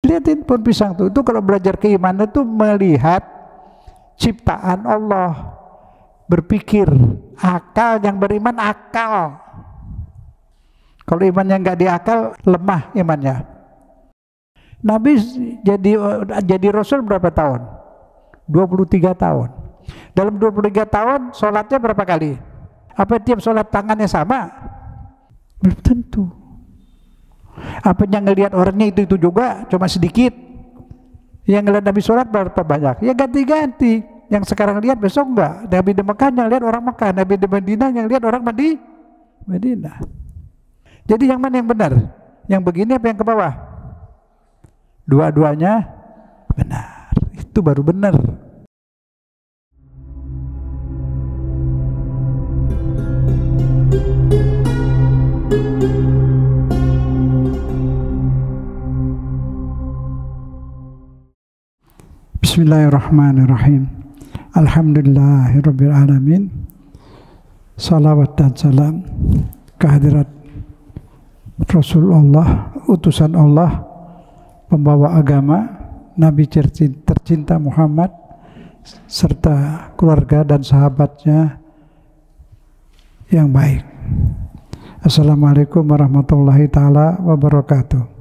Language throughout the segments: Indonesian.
Lihatin pohon pisang tuh, itu kalau belajar keimanan itu melihat ciptaan Allah, berpikir, akal. Yang beriman akal. Kalau imannya nggak diakal, lemah imannya. Nabi jadi Rasul berapa tahun? 23 tahun. Dalam 23 tahun sholatnya berapa kali? Apa tiap sholat tangannya sama? Belum tentu. Apa yang ngelihat orangnya itu juga cuma sedikit? Yang ngelihat Nabi sholat berapa banyak? Ya ganti-ganti. Yang sekarang lihat besok enggak. Nabi di Mekah yang lihat orang Mekah, Nabi di Madinah yang lihat orang Madinah. Jadi yang mana yang benar? Yang begini apa yang ke bawah? Dua-duanya benar. Itu baru benar. Bismillahirrahmanirrahim. Alhamdulillahirabbil alamin. Salawat dan salam kehadirat Rasulullah, utusan Allah, pembawa agama, Nabi tercinta Muhammad, serta keluarga dan sahabatnya yang baik. Assalamualaikum warahmatullahi ta'ala wabarakatuh.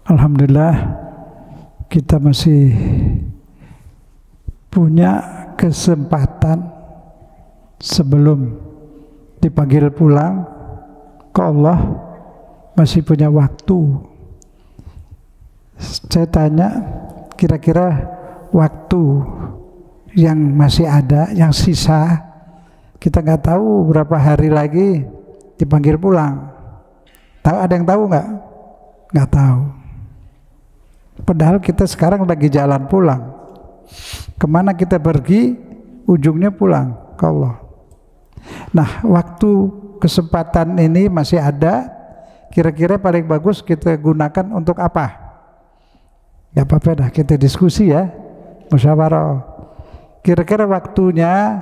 Alhamdulillah, kita masih punya kesempatan sebelum dipanggil pulang ke Allah, masih punya waktu. Saya tanya, kira-kira waktu yang masih ada, yang sisa, kita nggak tahu berapa hari lagi dipanggil pulang. Tahu, ada yang tahu nggak? Nggak tahu. Padahal kita sekarang lagi jalan pulang. Kemana kita pergi, ujungnya pulang ke Allah. Nah, waktu kesempatan ini masih ada. Kira-kira paling bagus kita gunakan untuk apa? Gak apa-apa dah, kita diskusi ya, musyawarah. Kira-kira waktunya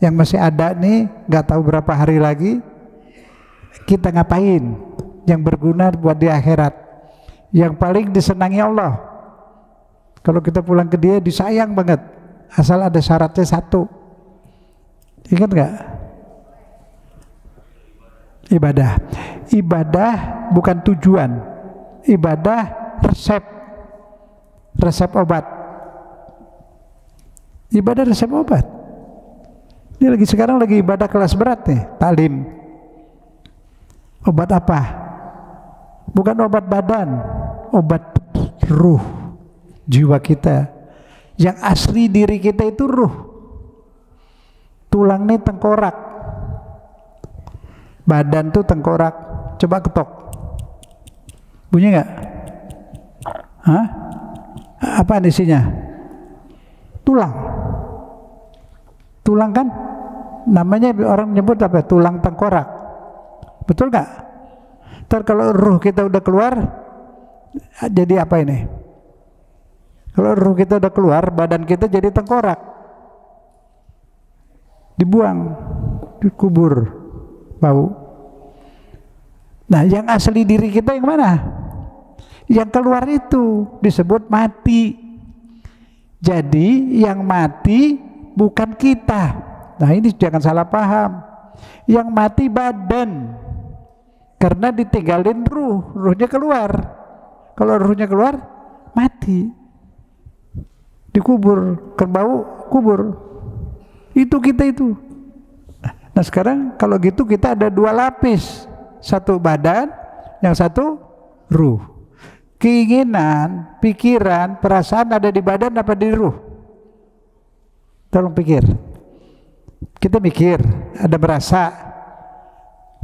yang masih ada nih, gak tahu berapa hari lagi, kita ngapain yang berguna buat di akhirat, yang paling disenangi Allah. Kalau kita pulang ke Dia disayang banget, asal ada syaratnya satu. Ingat gak? Ibadah. Ibadah bukan tujuan. Ibadah resep obat. Ibadah resep obat. Ini sekarang lagi ibadah kelas berat nih, talim. Obat apa? Bukan obat badan, obat ruh, jiwa kita. Yang asli diri kita itu ruh. Tulang nih tengkorak, badan tuh tengkorak. Coba ketok, bunyi nggak? Hah? Apa isinya? Tulang. Tulang kan? Namanya orang menyebut apa? Tulang tengkorak. Betul nggak? Ntar kalau ruh kita udah keluar, jadi apa ini? Kalau ruh kita udah keluar, badan kita jadi tengkorak. Dibuang, dikubur, bau. Nah, yang asli diri kita yang mana? Yang keluar itu disebut mati. Jadi yang mati bukan kita. Nah, ini jangan salah paham. Yang mati badan, karena ditinggalin ruh, ruhnya keluar. Kalau ruhnya keluar, mati. Dikubur, kan bau, kubur. Itu kita itu. Nah, sekarang kalau gitu kita ada dua lapis. Satu badan, yang satu ruh. Keinginan, pikiran, perasaan ada di badan apa di ruh? Tolong pikir. Kita mikir, ada berasa.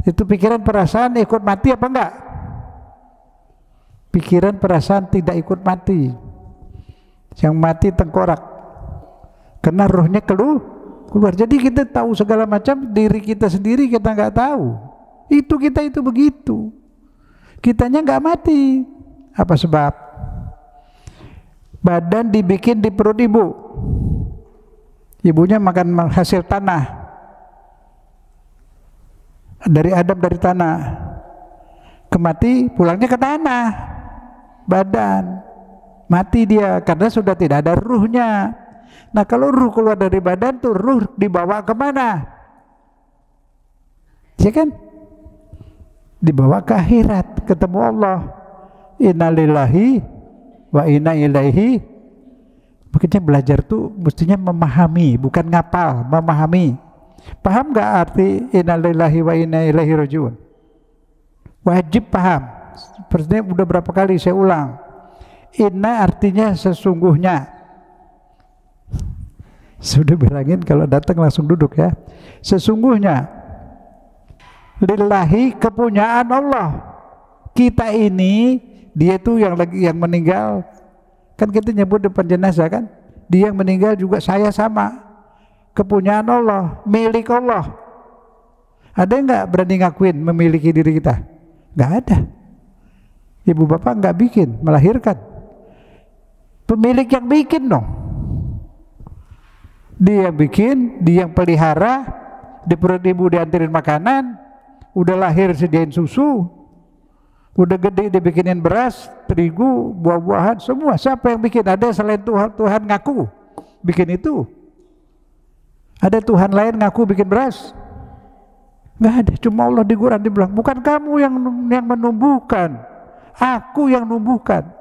Itu pikiran perasaan ikut mati apa enggak? Pikiran perasaan tidak ikut mati. Yang mati tengkorak. Karena ruhnya keluar. Jadi kita tahu segala macam, diri kita sendiri kita nggak tahu. Itu kita itu begitu. Kitanya nggak mati. Apa sebab? Badan dibikin di perut ibu. Ibunya makan hasil tanah. Dari Adam dari tanah. Kemati pulangnya ke tanah, badan. Mati dia karena sudah tidak ada ruhnya. Nah kalau ruh keluar dari badan tuh ruh dibawa kemana? Ya kan? Dibawa ke akhirat, ketemu Allah. Innalillahi wa inna ilaihi. Makanya belajar tuh mestinya memahami, bukan ngapal, memahami. Paham nggak arti innalillahi wa inna ilaihi rajiun? Wajib paham. Sepertinya udah berapa kali saya ulang. Inna artinya sesungguhnya. Sudah bilangin kalau datang langsung duduk ya. Sesungguhnya. Lillahi, kepunyaan Allah. Kita ini, dia tuh yang meninggal. Kan kita nyebut depan jenazah kan. Dia yang meninggal juga saya sama. Kepunyaan Allah, milik Allah. Ada nggak berani ngakuin memiliki diri kita? Nggak ada. Ibu bapak nggak bikin, melahirkan. Pemilik yang bikin dong. Dia yang bikin, dia yang pelihara. Di perut ibu diantirin makanan. Udah lahir sediain susu. Udah gede dibikinin beras, terigu, buah-buahan, semua. Siapa yang bikin? Ada selain Tuhan, Tuhan ngaku bikin itu. Ada Tuhan lain ngaku bikin beras? Nggak ada. Cuma Allah di Quran dibilang, bukan kamu yang menumbuhkan, aku yang numbuhkan.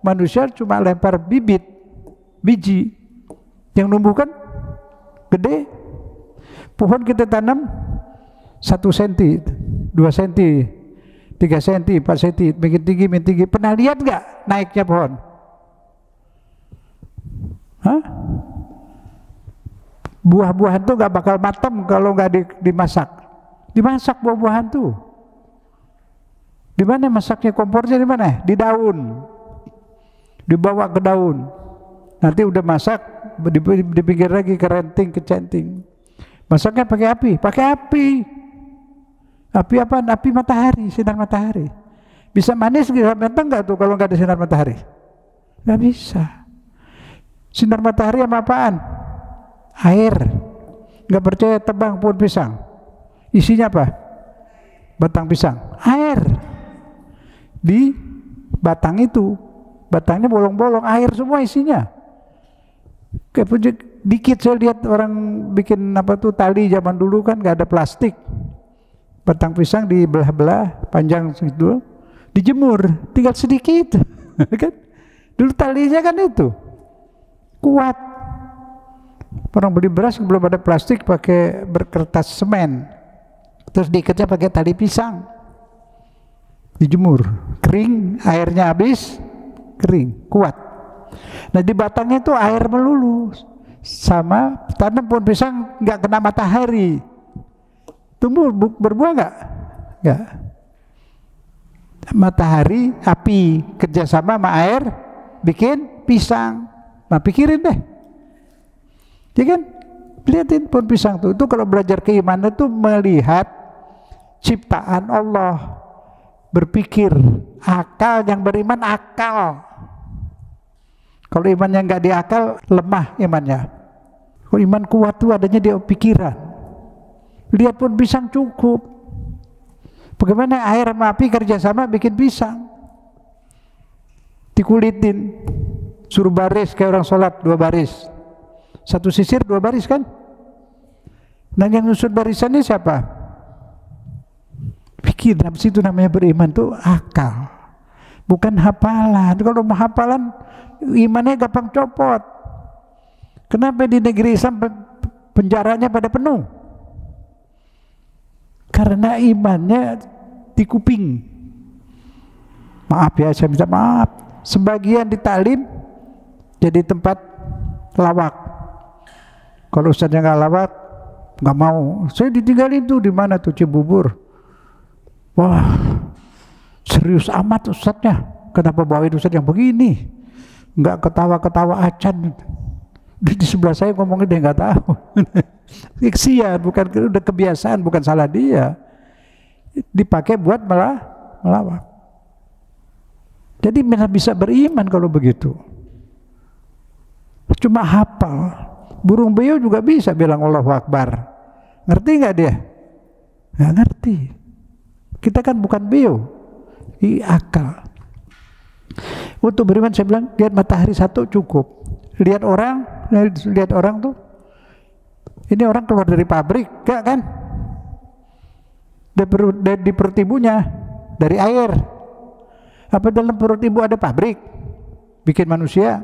Manusia cuma lempar bibit, biji. Yang numbuhkan gede. Pohon kita tanam 1 senti, 2 senti, 3 senti, 4 senti, makin tinggi. Pernah lihat nggak naiknya pohon? Hah? Buah-buahan tuh nggak bakal matang kalau nggak dimasak. Dimasak buah-buahan tuh. Di mana masaknya? Kompornya di mana? Di daun. Dibawa ke daun. Nanti udah masak, dipikir lagi ke renting, ke centing. Masaknya pakai api? Pakai api. Api apa? Api matahari, sinar matahari. Bisa manis, bisa matang nggak tuh kalau nggak ada sinar matahari? Nggak bisa. Sinar matahari sama apaan? Air. Nggak percaya tebang pohon pisang. Isinya apa? Batang pisang. Air. Di batang itu, batangnya bolong-bolong, air semua isinya. Kayak dikit saya lihat orang bikin apa tuh tali zaman dulu kan nggak ada plastik. Batang pisang dibelah-belah panjang segitu, dijemur, tinggal sedikit, kan? Dulu talinya kan itu kuat. Orang beli beras belum ada plastik, pakai kertas semen, terus diikatnya pakai tali pisang, dijemur, kering, airnya habis, kering, kuat. Nah di batangnya itu air melulu. Sama tanam pohon pisang nggak kena matahari, tumbuh berbuah nggak? Nggak. Matahari, api kerjasama sama air bikin pisang. Nah pikirin deh, ya kan? Lihatin pohon pisang tuh. Itu kalau belajar keimanan tuh melihat ciptaan Allah, berpikir, akal. Yang beriman akal. Kalau imannya nggak diakal, lemah imannya. Kalau iman kuat tuh adanya di pikiran. Lihat pun pisang cukup. Bagaimana air sama api kerjasama bikin pisang? Dikulitin, suruh baris kayak orang sholat 2 baris. 1 sisir 2 baris kan? Nah yang nyusun barisannya siapa? Pikir, itu namanya beriman tuh akal, bukan hafalan. Kalau mau hafalan, imannya gampang copot. Kenapa di negeri Islam penjaranya pada penuh? Karena imannya di kuping. Maaf ya, saya minta maaf. Sebagian ditalim jadi tempat lawak. Kalau ustaznya nggak lawak, nggak mau. Saya ditinggalin tuh di mana tuh Cibubur. Wah, serius amat ustaznya. Kenapa bawain ustaz yang begini? Nggak ketawa-ketawa acan. Di sebelah saya ngomongnya dia nggak tahu. Kesian, bukan, udah kebiasaan, bukan salah dia. Dipakai buat melawak. Jadi bisa beriman kalau begitu. Cuma hafal. Burung beo juga bisa bilang Allahu Akbar. Ngerti nggak dia? Nggak ngerti. Kita kan bukan beo. akal. Untuk beriman saya bilang lihat matahari satu cukup. Lihat orang tuh, ini orang keluar dari pabrik, enggak kan? Di perut ibunya dari air. Apa dalam perut ibu ada pabrik bikin manusia?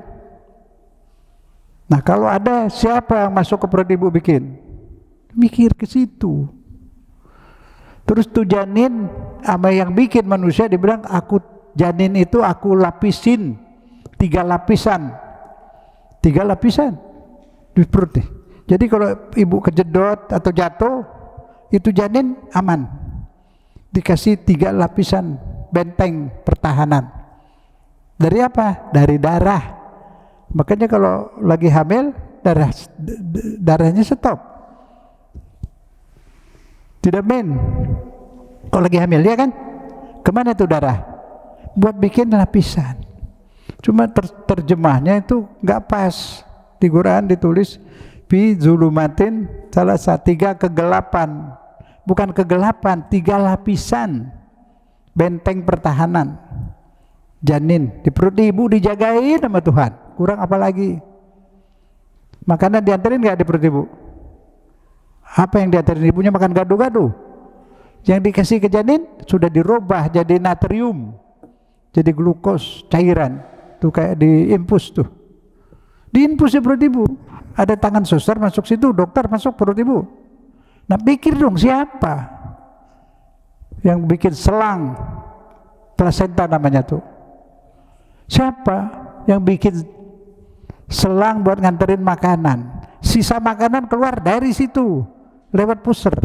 Nah kalau ada, siapa yang masuk ke perut ibu bikin? Mikir ke situ. Terus tuh janin sama yang bikin manusia dibilang janin itu aku lapisin 3 lapisan di perut nih. Jadi kalau ibu kejedot atau jatuh, itu janin aman, dikasih 3 lapisan benteng pertahanan. Dari apa? Dari darah. Makanya kalau lagi hamil darahnya stop, tidak main. Kalau lagi hamil ya kan, kemana tuh darah? Buat bikin lapisan. Cuma terjemahnya itu nggak pas. Di Quran ditulis fi zulumatin 3 kegelapan. Bukan kegelapan, 3 lapisan benteng pertahanan. Janin di perut ibu dijagain sama Tuhan. Kurang apa lagi? Makanan diantarin nggak di perut ibu? Apa yang diantarin ibunya? Makan gado-gado. Yang dikasih ke janin sudah dirubah jadi natrium, jadi glukos cairan. Tuh kayak diinfus tuh. Diinfus di perut ibu. Ada tangan suster masuk situ, dokter masuk perut ibu. Nah pikir dong, siapa yang bikin selang plasenta namanya tuh? Siapa yang bikin selang buat nganterin makanan? Sisa makanan keluar dari situ lewat pusar,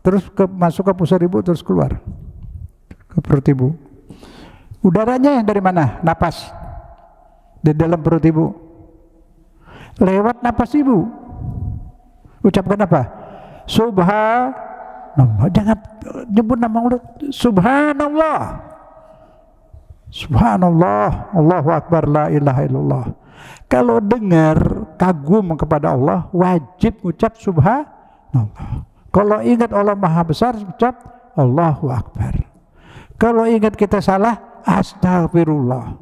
terus masuk ke pusar ibu, terus keluar ke perut ibu. Udaranya yang dari mana? Napas di dalam perut ibu, lewat napas ibu. Ucapkan apa? Subhanallah. Jangan nyebut nama Allah. Subhanallah, subhanallah, Allahu akbar, la ilaha illallah. Kalau dengar kagum kepada Allah, wajib ucap subhanallah. Kalau ingat Allah maha besar, ucap Allahu akbar. Kalau ingat kita salah, astagfirullah.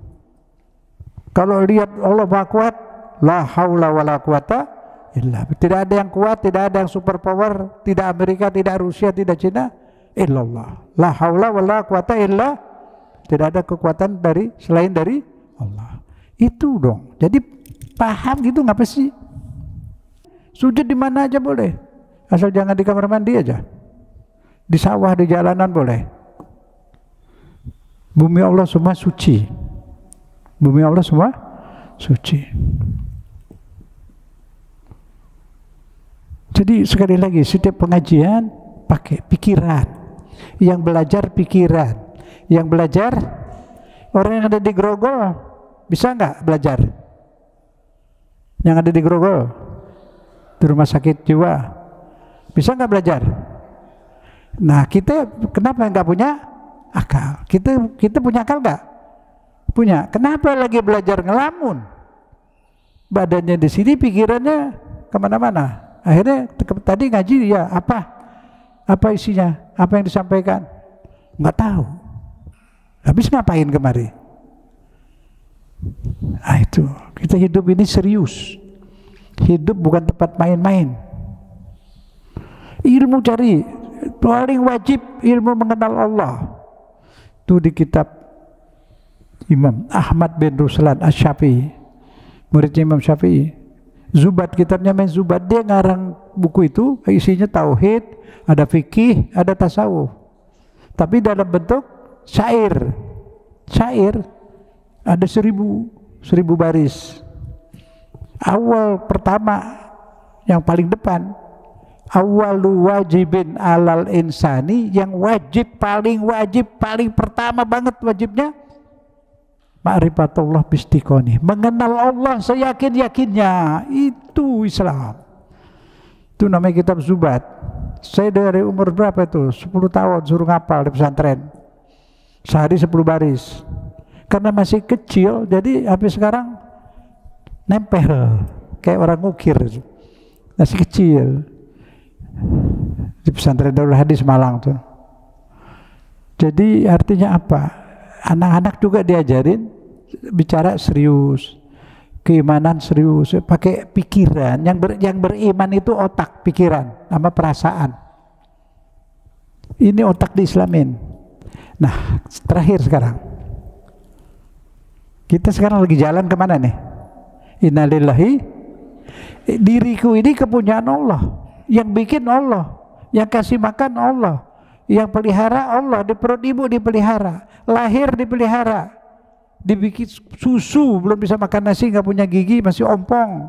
Kalau lihat Allah maha kuat, la haula wala quwata illa. Tidak ada yang kuat, tidak ada yang super power, tidak Amerika, tidak Rusia, tidak Cina, illallah. La haula wala quwata illa. Tidak ada kekuatan selain dari Allah. Itu dong. Jadi paham gitu, ngapa sih? Sujud di mana aja boleh, asal jangan di kamar mandi aja. Di sawah, di jalanan boleh. Bumi Allah semua suci. Bumi Allah semua suci. Jadi sekali lagi, setiap pengajian pakai pikiran. Yang belajar pikiran, yang belajar orang yang ada di Grogol bisa nggak belajar? Yang ada di Grogol, di rumah sakit jiwa, bisa nggak belajar? Nah kita kenapa nggak punya akal? Kita punya akal nggak? Punya. Kenapa lagi belajar ngelamun? Badannya di sini, pikirannya kemana-mana. Akhirnya tadi ngaji ya apa isinya, apa yang disampaikan nggak tahu. Habis ngapain kemari? Nah itu, kita hidup ini serius. Hidup bukan tempat main-main. Ilmu cari, paling wajib ilmu mengenal Allah. Itu di kitab Imam Ahmad bin Ruslan Asy-Syafi'i, muridnya Imam Syafi'i. Zubat, kitabnya main Zubat. Dia ngarang buku itu, isinya tauhid, ada fikih, ada tasawuf. Tapi dalam bentuk syair. Syair ada 1000 baris. Awal pertama yang paling depan, awalu wajibin alal insani, yang wajib paling pertama banget wajibnya ma'rifatullah bistiqoni, mengenal Allah seyakin-yakinnya. Itu Islam. Itu namanya kitab Zubat. Saya dari umur berapa itu? 10 tahun suruh ngapal di pesantren. Sehari 10 baris. Karena masih kecil, jadi habis sekarang nempel kayak orang ngukir. Masih kecil. Di pesantren Darul Hadis Malang tuh. Jadi artinya apa? Anak-anak juga diajarin bicara serius, keimanan serius, pakai pikiran. Yang beriman itu otak, pikiran, sama perasaan. Ini otak diislamin. Nah, terakhir sekarang. Kita sekarang lagi jalan kemana nih? Innalillahi. Diriku ini kepunyaan Allah. Yang bikin Allah. Yang kasih makan Allah. Yang pelihara Allah. Di perut ibu dipelihara. Lahir dipelihara. Dibikin susu, belum bisa makan nasi, nggak punya gigi, masih ompong.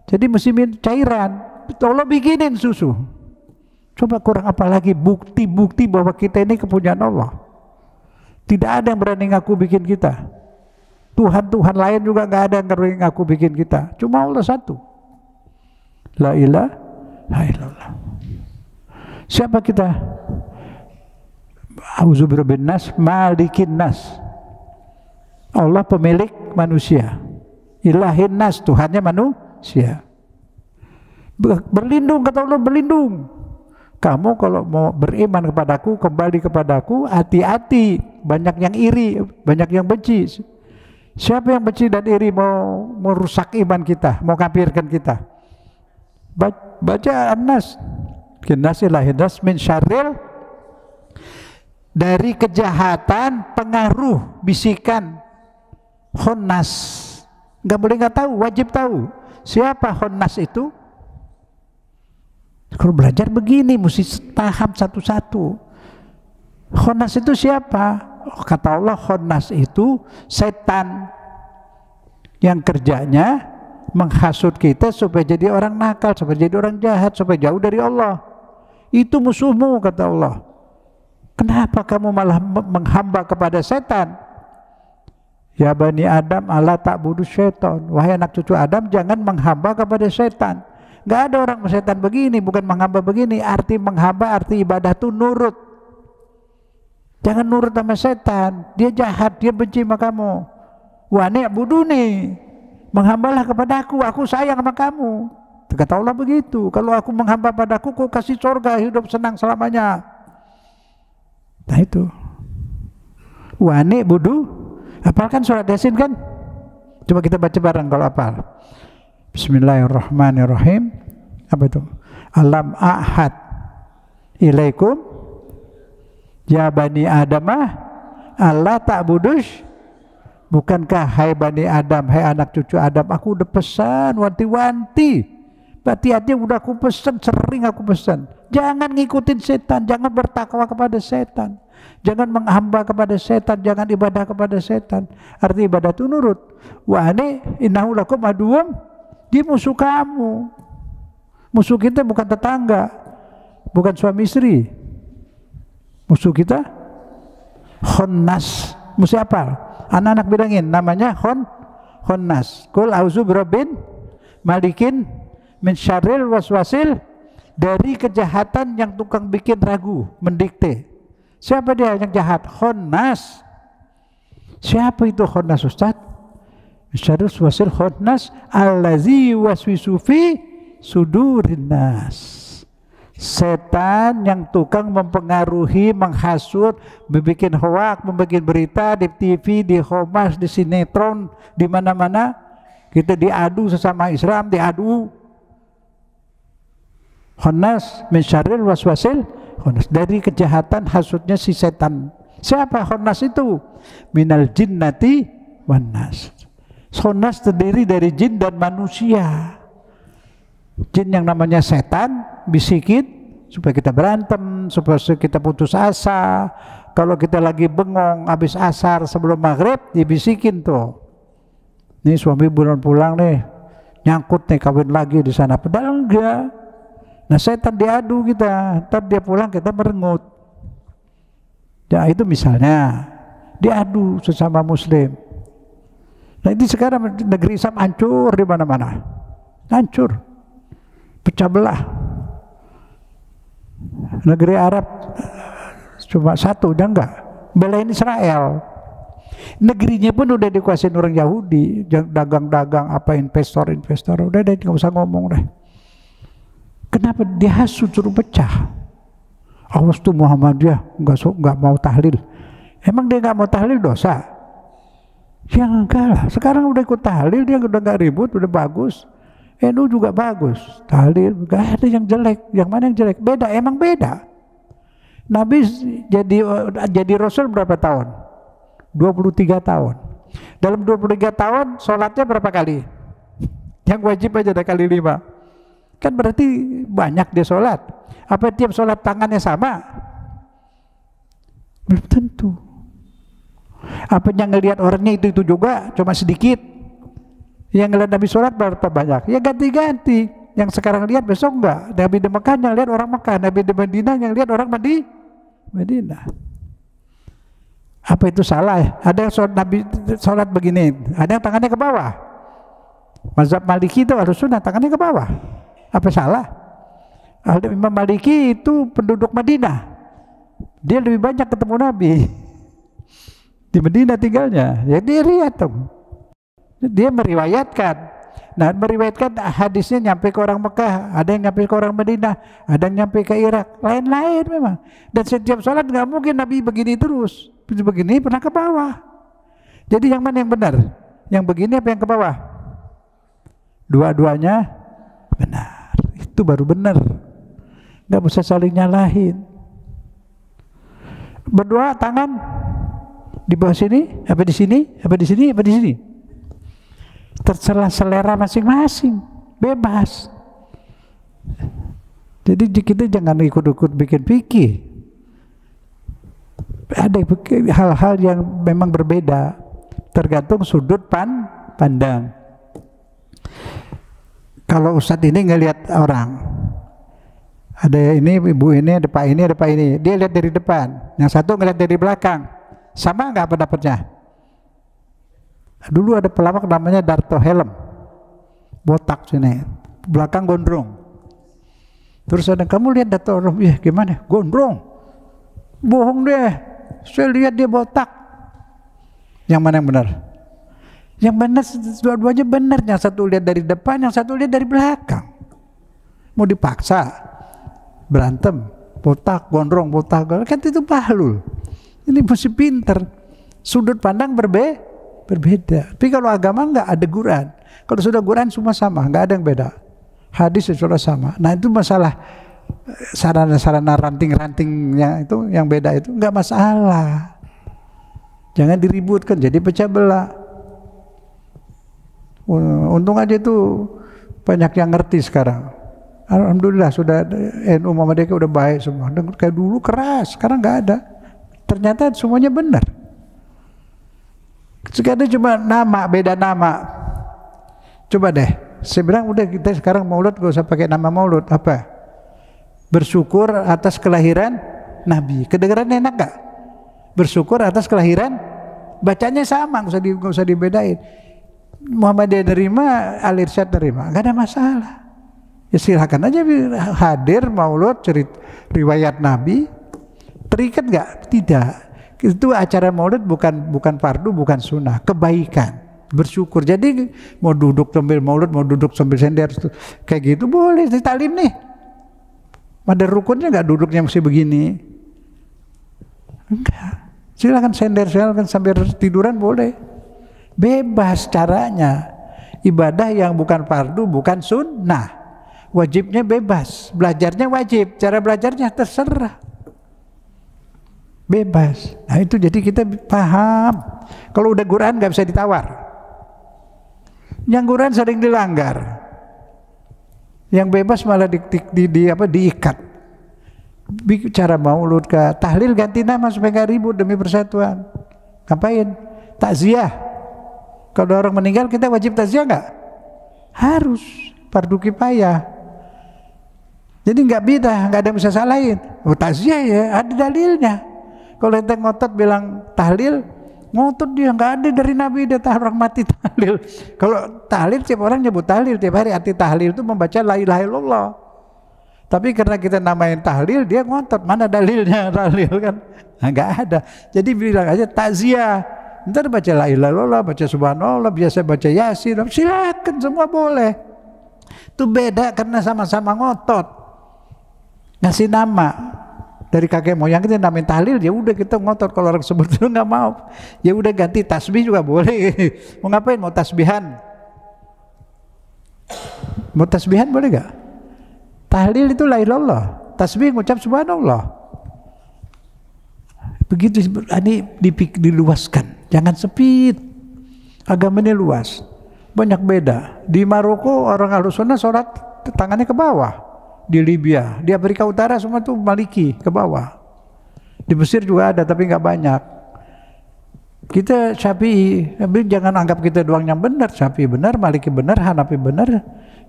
Jadi mesti minum cairan. Allah bikinin susu. Coba kurang apa lagi bukti-bukti bahwa kita ini kepunyaan Allah. Tidak ada yang berani ngaku bikin kita. Tuhan-Tuhan lain juga nggak ada yang berani ngaku bikin kita. Cuma Allah satu. La ilaha illallah. Siapa kita? Auzubillahi nas, malikin nas. Allah pemilik manusia. Ilahin nas, Tuhannya manusia. Berlindung, kata Allah, berlindung. Kamu kalau mau beriman kepadaku, kembali kepadaku, hati-hati. Banyak yang iri, banyak yang benci. Siapa yang benci dan iri mau merusak iman kita, mau kafirkan kita? Baca An-Nas. Kinasilahin nas min syarril, dari kejahatan, pengaruh, bisikan. Khonnas. Nggak boleh nggak tahu, wajib tahu. Siapa khonnas itu? Kalau belajar begini, mesti tahap satu-satu. Khonnas itu siapa? Oh, kata Allah, khonnas itu setan yang kerjanya menghasut kita supaya jadi orang nakal, supaya jadi orang jahat, supaya jauh dari Allah. Itu musuhmu, kata Allah. Kenapa kamu malah menghamba kepada setan? Ya Bani Adam, Allah ta'budu syaitan. Wahai anak cucu Adam, jangan menghamba kepada setan. Nggak ada orang setan begini, bukan menghamba begini. Arti menghamba, arti ibadah itu nurut. Jangan nurut sama setan. Dia jahat, dia benci sama kamu. Wa ni'buduni, menghambalah kepadaku, aku sayang sama kamu. Kata Allah begitu. Kalau aku menghamba padaku, kau kasih surga, hidup senang selamanya. Nah itu. Wa ni'budu. Hafalkan surat Yasin kan? Coba kita baca bareng kalau hafal. Bismillahirrahmanirrahim. Apa itu? Alam ahad ilaikum ya bani Adamah Allah ta'budus. Bukankah hai bani Adam, hai anak cucu Adam, aku udah pesan wanti-wanti. Hati-hati udah aku pesan, sering aku pesan. Jangan ngikutin setan, jangan bertakwa kepada setan. Jangan menghamba kepada setan, jangan ibadah kepada setan. Arti ibadah itu nurut. Wa ani innahu lakum aduwwum, dia musuh kamu. Musuh kita bukan tetangga, bukan suami istri. Musuh kita khonnas. Mesti apa? Anak-anak bilangin namanya khonnas. Qul a'udzu birabbin malikin min syarril waswasil, dari kejahatan yang tukang bikin ragu, mendikte. Siapa dia yang jahat? Khonnas. Siapa itu khonnas, Ustaz? Syarril waswasil khonnas allazi waswisu fi sudurin nas. Setan yang tukang mempengaruhi, menghasut, membuat hoak, membuat berita di TV, di Khomas, di sinetron, di mana-mana. Kita diadu sesama Islam, diadu. Khonnas min syarril waswasil khonnas, dari kejahatan hasutnya si setan. Siapa khonnas itu? Minal jinnati wan nas. Khonnas terdiri dari jin dan manusia. Jin yang namanya setan bisikin supaya kita berantem, supaya kita putus asa. Kalau kita lagi bengong habis asar sebelum maghrib, dibisikin tuh. Nih suami bulan pulang nih, nyangkut nih kawin lagi di sana. Padahal enggak. Nah setan diadu kita, ntar dia pulang kita merengut. Ya itu misalnya diadu sesama muslim. Nah ini sekarang negeri Islam hancur di mana-mana, hancur, pecah belah. Negeri Arab cuma satu, udah enggak, belain Israel. Negerinya pun udah dikuasain orang Yahudi, dagang-dagang apa investor-investor, udah deh nggak usah ngomong deh. Kenapa dihasut suruh pecah? awas tuh Muhammadiyah nggak mau tahlil. Emang dia nggak mau tahlil dosa? Ya enggak lah. Sekarang udah ikut tahlil, dia udah nggak ribut, udah bagus. NU juga bagus, tahlil nggak ada yang jelek. Yang mana yang jelek? Beda, emang beda. Nabi jadi Rasul berapa tahun? 23 tahun. Dalam 23 tahun sholatnya berapa kali? Yang wajib aja ada kali 5. Kan berarti banyak dia sholat. Apa tiap sholat tangannya sama? Belum tentu. Apa yang ngelihat orangnya itu juga cuma sedikit? Yang ngelihat Nabi sholat berapa banyak? Ya ganti-ganti. Yang sekarang lihat besok enggak. Nabi di Mekah yang lihat orang Mekah, Nabi di Madinah yang lihat orang Madinah. Apa itu salah ya? Ada yang sholat, Nabi sholat begini, ada yang tangannya ke bawah. Mazhab Maliki itu harus sunnah tangannya ke bawah. Apa salah? Imam Maliki itu penduduk Madinah. Dia lebih banyak ketemu Nabi. Di Madinah tinggalnya. Ya dia lihat tuh. Dia meriwayatkan. Nah, meriwayatkan hadisnya nyampe ke orang Mekah, ada yang nyampe ke orang Madinah, ada yang nyampe ke Irak, lain-lain memang. Dan setiap sholat nggak mungkin Nabi begini terus, begini pernah ke bawah. Jadi yang mana yang benar? Yang begini apa yang ke bawah? Dua-duanya benar. Itu baru benar. Nggak bisa saling nyalahin. Berdoa tangan di bawah sini, apa di sini, apa di sini, apa di sini. Terserah selera masing-masing, bebas. Jadi kita jangan ikut-ikut bikin fikih. Ada hal-hal yang memang berbeda, tergantung sudut pandang. Kalau ustadz ini ngelihat orang, ada ini ibu ini, ada pak ini, ada pak ini, dia lihat dari depan, yang satu ngelihat dari belakang, sama nggak pendapatnya? Dulu ada pelawak namanya Darto Helm, botak sini, belakang gondrong. Terus ada, kamu lihat Darto Helm, ya gimana? Gondrong, bohong deh, saya lihat dia botak. Yang mana yang benar? Yang benar dua-duanya benar. Yang satu lihat dari depan, yang satu lihat dari belakang. Mau dipaksa berantem, botak, gondrong, botak, kan itu bahlul. Ini mesti pinter. Sudut pandang berbeda. Tapi kalau agama enggak ada Quran. Kalau sudah Quran semua sama, enggak ada yang beda. Hadis sudah sama. Nah itu masalah sarana-sarana ranting-rantingnya itu yang beda itu enggak masalah. Jangan diributkan jadi pecah belah. Untung aja itu banyak yang ngerti sekarang. Alhamdulillah sudah NU Muhammadiyah udah baik semua. Kayak dulu keras, sekarang enggak ada. Ternyata semuanya benar. Sekarang cuma nama, beda nama. Coba deh, saya bilang udah kita sekarang maulud gak usah pakai nama maulud. Apa? Bersyukur atas kelahiran Nabi. Kedengaran enak gak? Bersyukur atas kelahiran, bacanya sama, gak usah dibedain. Muhammadiyah nerima, Al-Irsyad nerima, gak ada masalah. Ya silakan aja hadir maulud, cerita riwayat Nabi. Terikat gak? Tidak. Itu acara maulid bukan fardu, bukan sunnah, kebaikan, bersyukur. Jadi mau duduk sambil maulid, mau duduk sambil sender, kayak gitu boleh. Di taklim nih, ada rukunnya nggak duduknya mesti begini? Enggak. Silakan sender, silakan sambil tiduran boleh. Bebas caranya. Ibadah yang bukan fardu, bukan sunnah. Wajibnya bebas, belajarnya wajib, cara belajarnya terserah. Bebas. Nah itu jadi kita paham. Kalau udah Quran nggak bisa ditawar. Yang Quran sering dilanggar. Yang bebas malah diikat. Bicara maulud ke tahlil ganti nama supaya nggak ribut demi persatuan. Ngapain? Takziah. Kalau orang meninggal kita wajib takziah nggak? Harus. Fardu kifayah. Jadi nggak beda, nggak ada yang bisa salahin. Oh takziah ya, ada dalilnya. Kalau ente ngotot bilang tahlil, ngotot dia, nggak ada dari Nabi dia orang mati tahlil. Kalau tahlil tiap orang nyebut tahlil tiap hari, arti tahlil itu membaca la ilaha illallah. Tapi karena kita namain tahlil, dia ngotot, mana dalilnya tahlil kan? Nah, nggak ada. Jadi bilang aja takziah. Ntar baca la ilaha illallah, baca subhanallah, biasa baca yasin, silakan semua boleh. Itu beda karena sama-sama ngotot ngasih nama. dari kakek moyang kita namain tahlil, ya udah kita ngotot. Kalau orang sebut itu nggak mau, ya udah ganti tasbih juga boleh. Mau ngapain? Mau tasbihan? Mau tasbihan boleh gak? Tahlil itu la ilallah, tasbih ngucap subhanallah. Begitu ini diluaskan, jangan sempit. Agama ini luas, banyak beda. Di Maroko orang Ahlussunnah sholat tangannya ke bawah. Di Libya, di Afrika Utara semua tuh Maliki ke bawah. Di Mesir juga ada tapi nggak banyak. Kita Syafi'i, tapi jangan anggap kita doang yang benar. Syafi'i benar, Maliki benar, Hanafi benar.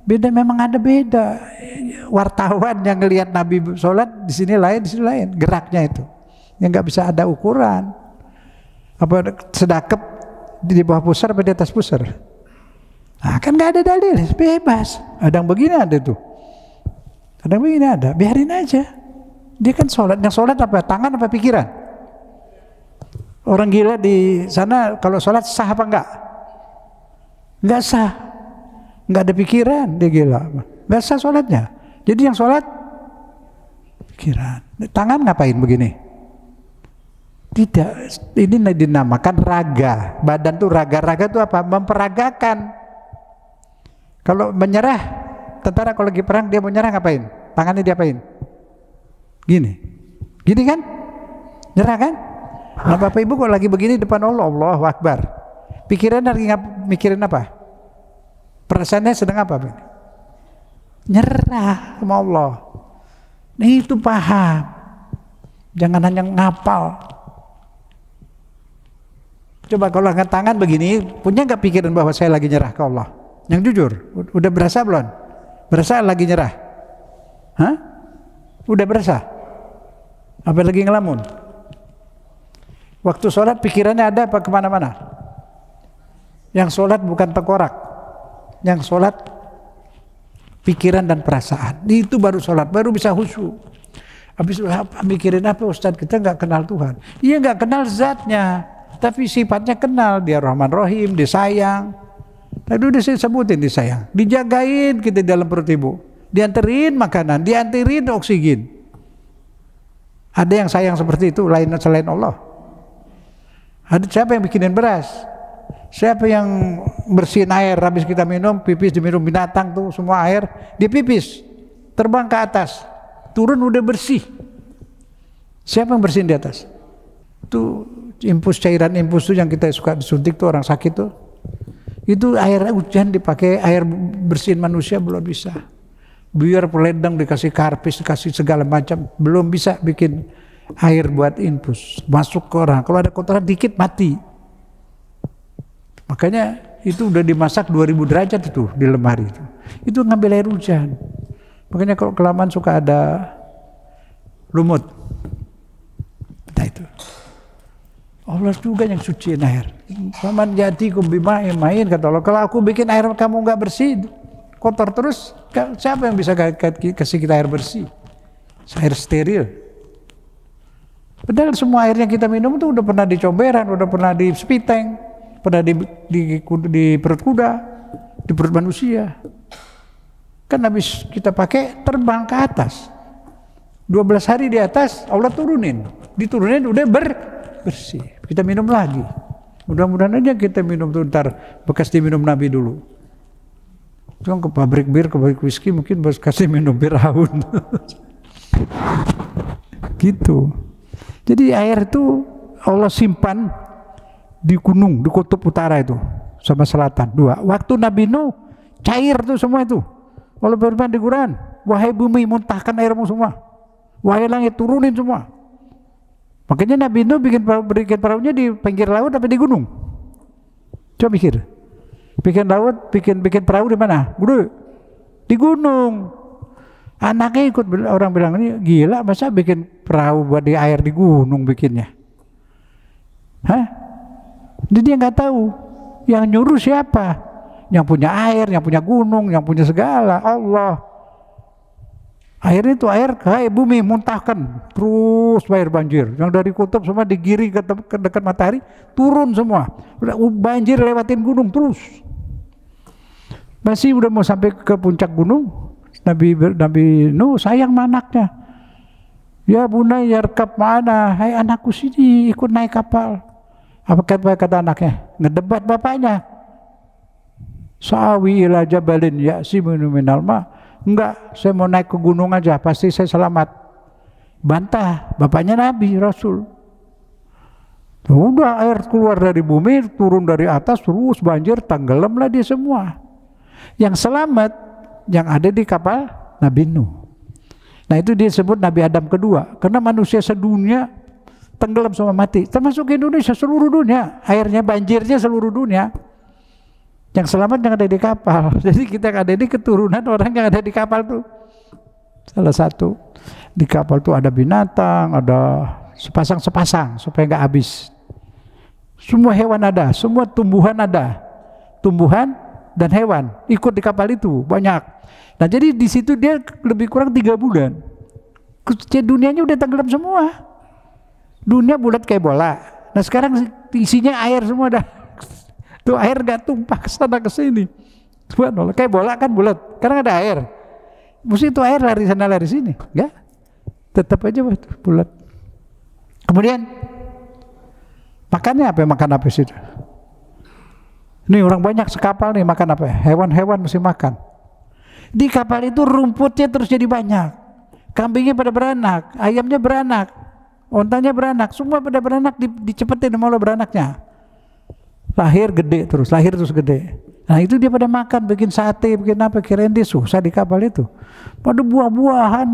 Beda, memang ada beda. Wartawan yang ngelihat Nabi sholat di sini lain, geraknya itu yang nggak bisa ada ukuran. Apa sedekap di bawah pusar atau di atas pusar? Nah, kan nggak ada dalil, bebas. Ada yang begini ada tuh. Ada begini ada, biarin aja. Dia kan sholat, yang sholat apa? Tangan apa pikiran? Orang gila di sana kalau sholat sah apa enggak? Enggak sah, enggak ada pikiran, dia gila. Enggak sah sholatnya. Jadi yang sholat pikiran. Tangan ngapain begini? Tidak, ini dinamakan raga. Badan tuh raga tuh apa? Memperagakan. Kalau menyerah, tentara kalau lagi perang dia mau nyerah ngapain? Tangannya diapain? Gini kan? Nyerah kan? Nah Bapak Ibu kalau lagi begini depan Allah, Allahu Akbar, pikiran lagi mikirin apa? Perasaannya sedang apa? Nyerah sama Allah. Nah, itu paham. Jangan hanya ngapal. Coba kalau angkat tangan begini, punya nggak pikiran bahwa saya lagi nyerah ke Allah? Yang jujur, udah berasa belum? Berasa lagi nyerah? Hah? Udah berasa? Apa lagi ngelamun? Waktu sholat pikirannya ada apa kemana-mana? Yang sholat bukan tengkorak, yang sholat pikiran dan perasaan. Itu baru sholat, baru bisa khusyuk. Habis mikirin apa Ustadz? Kita nggak kenal Tuhan. Iya nggak kenal zatnya, tapi sifatnya kenal. Dia Rahman Rahim, disayang. Tadi udah saya sebutin, disayang, dijagain kita di dalam perut ibu, dianterin makanan, dianterin oksigen. Ada yang sayang seperti itu lain selain Allah? Ada siapa yang bikinin beras? Siapa yang bersihin air habis kita minum, pipis diminum binatang tuh semua air dipipis, terbang ke atas, turun udah bersih. Siapa yang bersihin di atas? Itu infus, cairan infus tuh yang kita suka disuntik tuh orang sakit tuh. Itu air hujan dipakai air bersihin manusia belum bisa. Biar peledang dikasih karpis, dikasih segala macam, belum bisa bikin air buat infus masuk ke orang. Kalau ada kotoran dikit mati. Makanya itu udah dimasak 2000 derajat itu di lemari itu. Itu ngambil air hujan. Makanya kalau kelamaan suka ada lumut. Nah itu. Allah juga yang suciin air. Faman yatikum bima'in main, kata Allah. Kalau aku bikin air kamu nggak bersih, kotor terus, siapa yang bisa kasih kita air bersih? Air steril. Padahal semua air yang kita minum itu udah pernah di comberan, udah pernah di spiteng, pernah di perut kuda, di perut manusia. Kan habis kita pakai terbang ke atas. 12 hari di atas Allah turunin. Diturunin udah bersih. Kita minum lagi. Mudah-mudahan aja kita minum tuh ntar bekas diminum Nabi dulu. Cuma ke pabrik bir, ke pabrik whisky mungkin kasih minum bir haun. Gitu. Jadi air itu Allah simpan di gunung, di kutub utara itu sama selatan. Dua. Waktu Nabi Nuh cair tuh semua itu. Allah berfirman di Quran, wahai bumi muntahkan airmu semua. Wahai langit turunin semua. Makanya Nabi Nuh bikin perahunya di pinggir laut apa di gunung? Coba pikir. Bikin laut, bikin perahu di mana? Di gunung. Anaknya ikut, orang bilang ini gila, masa bikin perahu buat di air di gunung bikinnya? Hah? Jadi dia nggak tahu. Yang nyuruh siapa? Yang punya air, yang punya gunung, yang punya segala, Allah. Air itu air ke bumi muntahkan terus air banjir. Yang dari kutub semua digiri ke dekat matahari turun semua. Banjir lewatin gunung terus. Masih udah mau sampai ke puncak gunung, Nabi Nuh sayang sama anaknya. Ya bunayya yarkab ma'ana, hai anakku sini ikut naik kapal. Apa kata anaknya? Ngedebat bapaknya. Sa'awi ila jabalin ya'simunu minal ma. Enggak, saya mau naik ke gunung aja, pasti saya selamat. Bantah bapaknya Nabi Rasul. Udah air keluar dari bumi, turun dari atas, terus banjir, tenggelamlah dia semua. Yang selamat yang ada di kapal Nabi Nuh. Nah itu disebut Nabi Adam kedua, karena manusia sedunia tenggelam semua mati, termasuk Indonesia, seluruh dunia, airnya banjirnya seluruh dunia. Yang selamat yang ada di kapal. Jadi kita ada di keturunan orang yang ada di kapal tuh. Salah satu di kapal tuh ada binatang, ada sepasang-sepasang supaya nggak habis. Semua hewan ada, semua tumbuhan ada, tumbuhan dan hewan ikut di kapal itu banyak. Nah jadi di situ dia lebih kurang 3 bulan. Dunianya udah tenggelam semua. Dunia bulat kayak bola. Nah sekarang isinya air semua dah. Tuh air gak tumpah ke sana ke sini. Subhanallah, kayak bola kan bulat. Sekarang ada air. Mesti itu air lari sana lari sini, enggak? Tetap aja bulat. Kemudian makannya apa? Makan apa sih? Nih orang banyak sekapal nih makan apa? Hewan-hewan mesti makan. Di kapal itu rumputnya terus jadi banyak. Kambingnya pada beranak, ayamnya beranak, ontanya beranak, semua pada beranak, dicepetin sama Allah beranaknya. Lahir terus gede. Nah itu dia pada makan, bikin sate, bikin apa, kirain dia susah di kapal itu. Pada buah-buahan,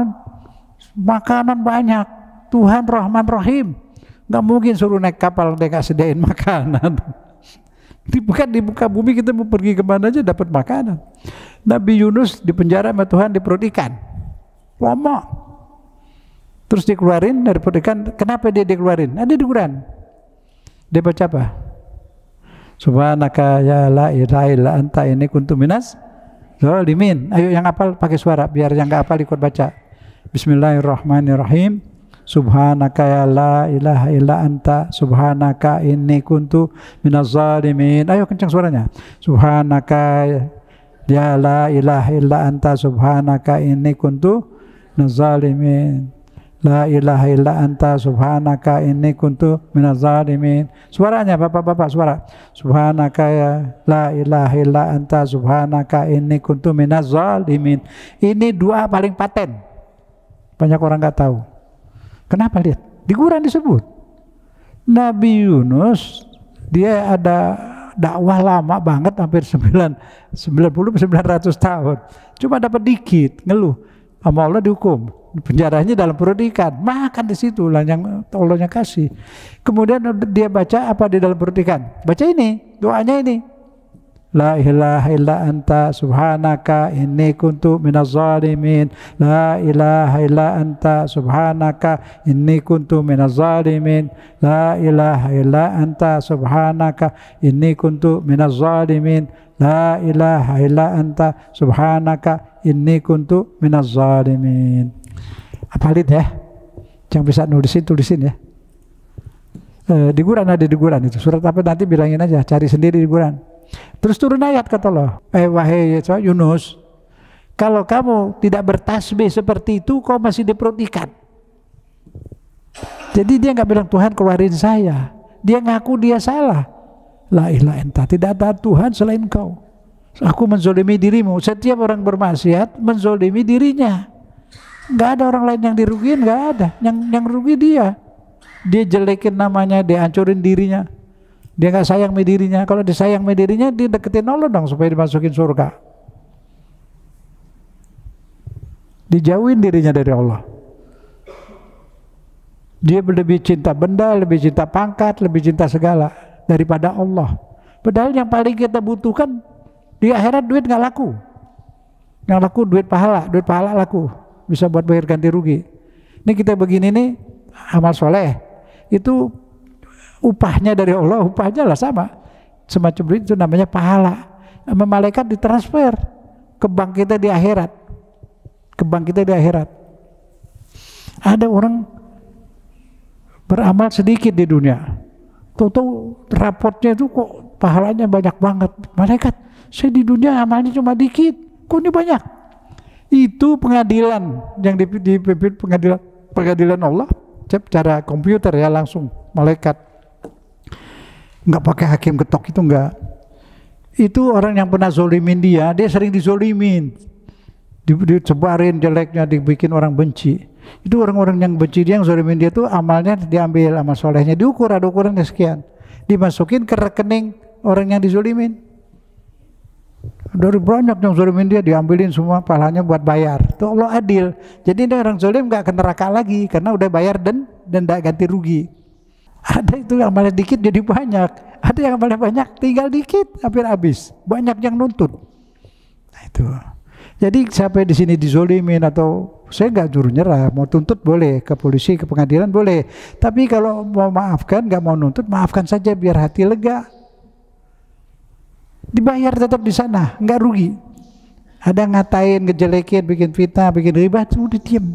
makanan banyak. Tuhan Rahman Rahim, nggak mungkin suruh naik kapal dia nggak sediain makanan. Bukan di muka bumi kita mau pergi kemana aja dapat makanan. Nabi Yunus di penjara sama Tuhan di perut ikan, lama. Terus dikeluarin dari perut ikan. Kenapa dia dikeluarin? Ada di Quran. Dia baca apa? Subhanaka ya la ilaha illa anta inni kuntu minas zalimin. Ayo yang hafal pakai suara, biar yang nggak hafal ikut baca. Bismillahirrahmanirrahim. Subhanaka ya la ilaha illa anta subhanaka inni kuntu minaz zalimin. Ayo kencang suaranya. Subhanaka ya la ilaha illa anta subhanaka inni kuntu minaz zalimin. La ilaha illa anta subhanaka inni kuntu minaz zalimin. Suaranya Bapak-bapak, suara. Subhanaka ya la ilaha illa anta subhanaka inni kuntu minaz zalimin. Ini doa paling paten. Banyak orang nggak tahu. Kenapa? Lihat di Quran disebut Nabi Yunus, dia ada dakwah lama banget, hampir 900 tahun, cuma dapat dikit, ngeluh sama Allah, dihukum penjaranya dalam perut ikan, makan di situ lah yang Allahnya kasih. Kemudian dia baca apa di dalam perut ikan? Baca ini, doanya ini. La ilaha illa anta subhanaka inni kuntu minaz zalimin. La ilaha illa anta subhanaka inni kuntu minaz zalimin. La ilaha illa anta subhanaka inni kuntu minaz zalimin. La ilaha illa anta subhanaka inni kuntu minaz zalimin. Hafalin ya. Yang bisa tulisin ya. Di Quran ada, di Quran itu. Surat apa nanti bilangin aja, cari sendiri di Quran. Terus turun ayat kata Allah, wahai Yunus, kalau kamu tidak bertasbih seperti itu, kau masih di perut ikan. Jadi dia nggak bilang Tuhan keluarin saya, dia ngaku dia salah. La ilaha anta, tidak ada Tuhan selain kau. Aku menzolimi dirimu. Setiap orang bermaksiat menzolimi dirinya. Nggak ada orang lain yang dirugiin, nggak ada. Yang rugi dia. Dia jelekin namanya, dia hancurin dirinya. Dia nggak sayang sama dirinya. Kalau dia sayang sama dirinya, dia deketin Allah dong supaya dimasukin surga. Dijauhin dirinya dari Allah. Dia lebih cinta benda, lebih cinta pangkat, lebih cinta segala daripada Allah. Padahal yang paling kita butuhkan di akhirat duit nggak laku. Yang laku duit pahala laku. Bisa buat bayar ganti rugi. Ini kita begini nih, amal soleh itu upahnya dari Allah, upahnya lah sama. Semacam itu namanya pahala. Sama malaikat ditransfer ke bank kita di akhirat. Ke bank kita di akhirat. Ada orang beramal sedikit di dunia. Tahu-tahu rapotnya itu kok pahalanya banyak banget. Malaikat, saya di dunia amalnya cuma dikit, kok ini banyak? Itu pengadilan yang dipimpin pengadilan pengadilan Allah cara komputer ya, langsung malaikat, nggak pakai hakim ketok, itu enggak. Itu orang yang pernah zolimin dia sering dizolimin, disebarin jeleknya, dibikin orang benci. Itu orang-orang yang benci dia, yang zolimin dia tuh amalnya diambil, amal solehnya diukur, ada ukurannya sekian, dimasukin ke rekening orang yang dizolimin. Dari banyak yang zolimin dia, diambilin semua pahalanya buat bayar. Itu Allah adil. Jadi ini orang zolim nggak ke neraka lagi karena udah bayar dan nggak ganti rugi. Ada itu yang amalnya dikit jadi banyak, ada yang amalnya banyak tinggal dikit hampir habis, banyak yang nuntut. Nah itu. Jadi sampai di sini dizolimin, atau saya nggak juru nyerah, mau tuntut boleh ke polisi, ke pengadilan boleh. Tapi kalau mau maafkan, nggak mau nuntut, maafkan saja biar hati lega. Dibayar tetap di sana, nggak rugi. Ada ngatain, ngejelekin, bikin fitnah, bikin ribah, udah diem.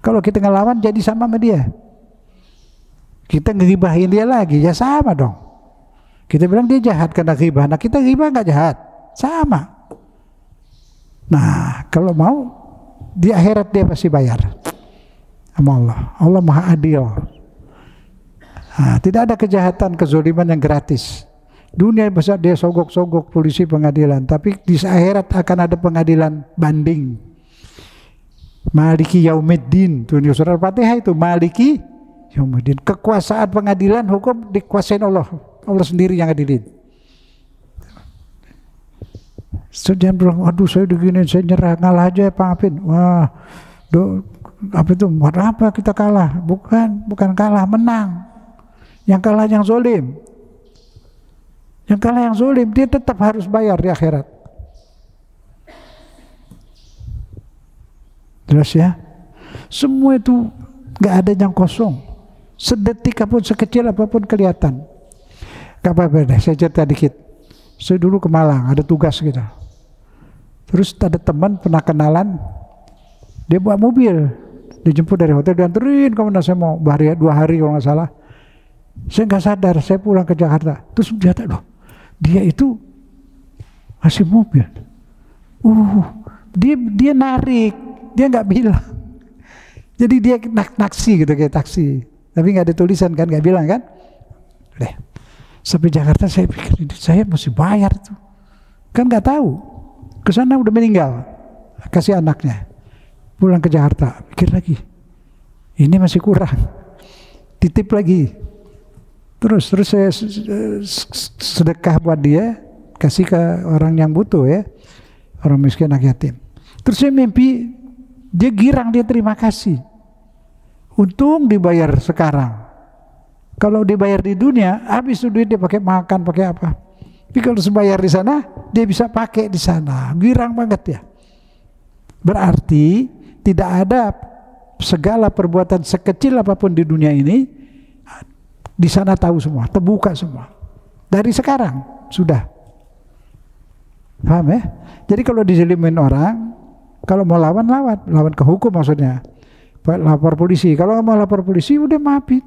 Kalau kita ngelawan jadi sama dia. Kita ngeribahin dia lagi, ya sama dong. Kita bilang dia jahat karena ribah, nah kita ribah nggak jahat, sama. Nah kalau mau di akhirat dia pasti bayar sama Allah. Allah Maha Adil. Nah, tidak ada kejahatan, kezoliman yang gratis. Dunia besar dia sogok-sogok polisi, pengadilan, tapi di akhirat akan ada pengadilan banding. Maliki Yaumiddin, tuh surah Al-Fatihah itu Maliki Yaumiddin. Kekuasaan pengadilan hukum dikuasain Allah. Allah sendiri yang adilin. Jangan bilang, aduh saya begini, saya nyerah, ngalah aja maafin. Wah, apa itu? Buat apa kita kalah? Bukan kalah, menang. Yang kalah yang zolim. Yang kalah yang zolim, dia tetap harus bayar di akhirat. Jelas ya? Semua itu nggak ada yang kosong. Sedetik apapun, sekecil apapun kelihatan. Gak apa-apa deh, saya cerita dikit. Saya dulu ke Malang, ada tugas gitu. Terus ada teman pernah kenalan, dia bawa mobil, dijemput dari hotel, dianterin kemana saya mau, 2 hari kalau nggak salah. Saya nggak sadar, saya pulang ke Jakarta. Terus loh, dia itu masih mobil. Dia narik, dia nggak bilang. Jadi dia naksi gitu, kayak taksi. Tapi nggak ada tulisan kan, nggak bilang kan. Sampai Jakarta saya pikir, saya mesti bayar tuh. Kan nggak tahu. Kesana udah meninggal, kasih anaknya. Pulang ke Jakarta, pikir lagi, ini masih kurang. Titip lagi. Terus saya sedekah buat dia, kasih ke orang yang butuh ya, orang miskin, anak yatim. Terus saya mimpi, dia girang, dia terima kasih. Untung dibayar sekarang. Kalau dibayar di dunia, habis itu duit dia pakai makan, pakai apa. Tapi kalau dibayar di sana, dia bisa pakai di sana. Girang banget ya. Berarti tidak ada segala perbuatan sekecil apapun di dunia ini, di sana tahu semua, terbuka semua. Dari sekarang sudah. Paham ya? Jadi kalau dizalimin orang, kalau mau lawan ke hukum maksudnya. Lapor polisi. Kalau mau lapor polisi, udah maafin.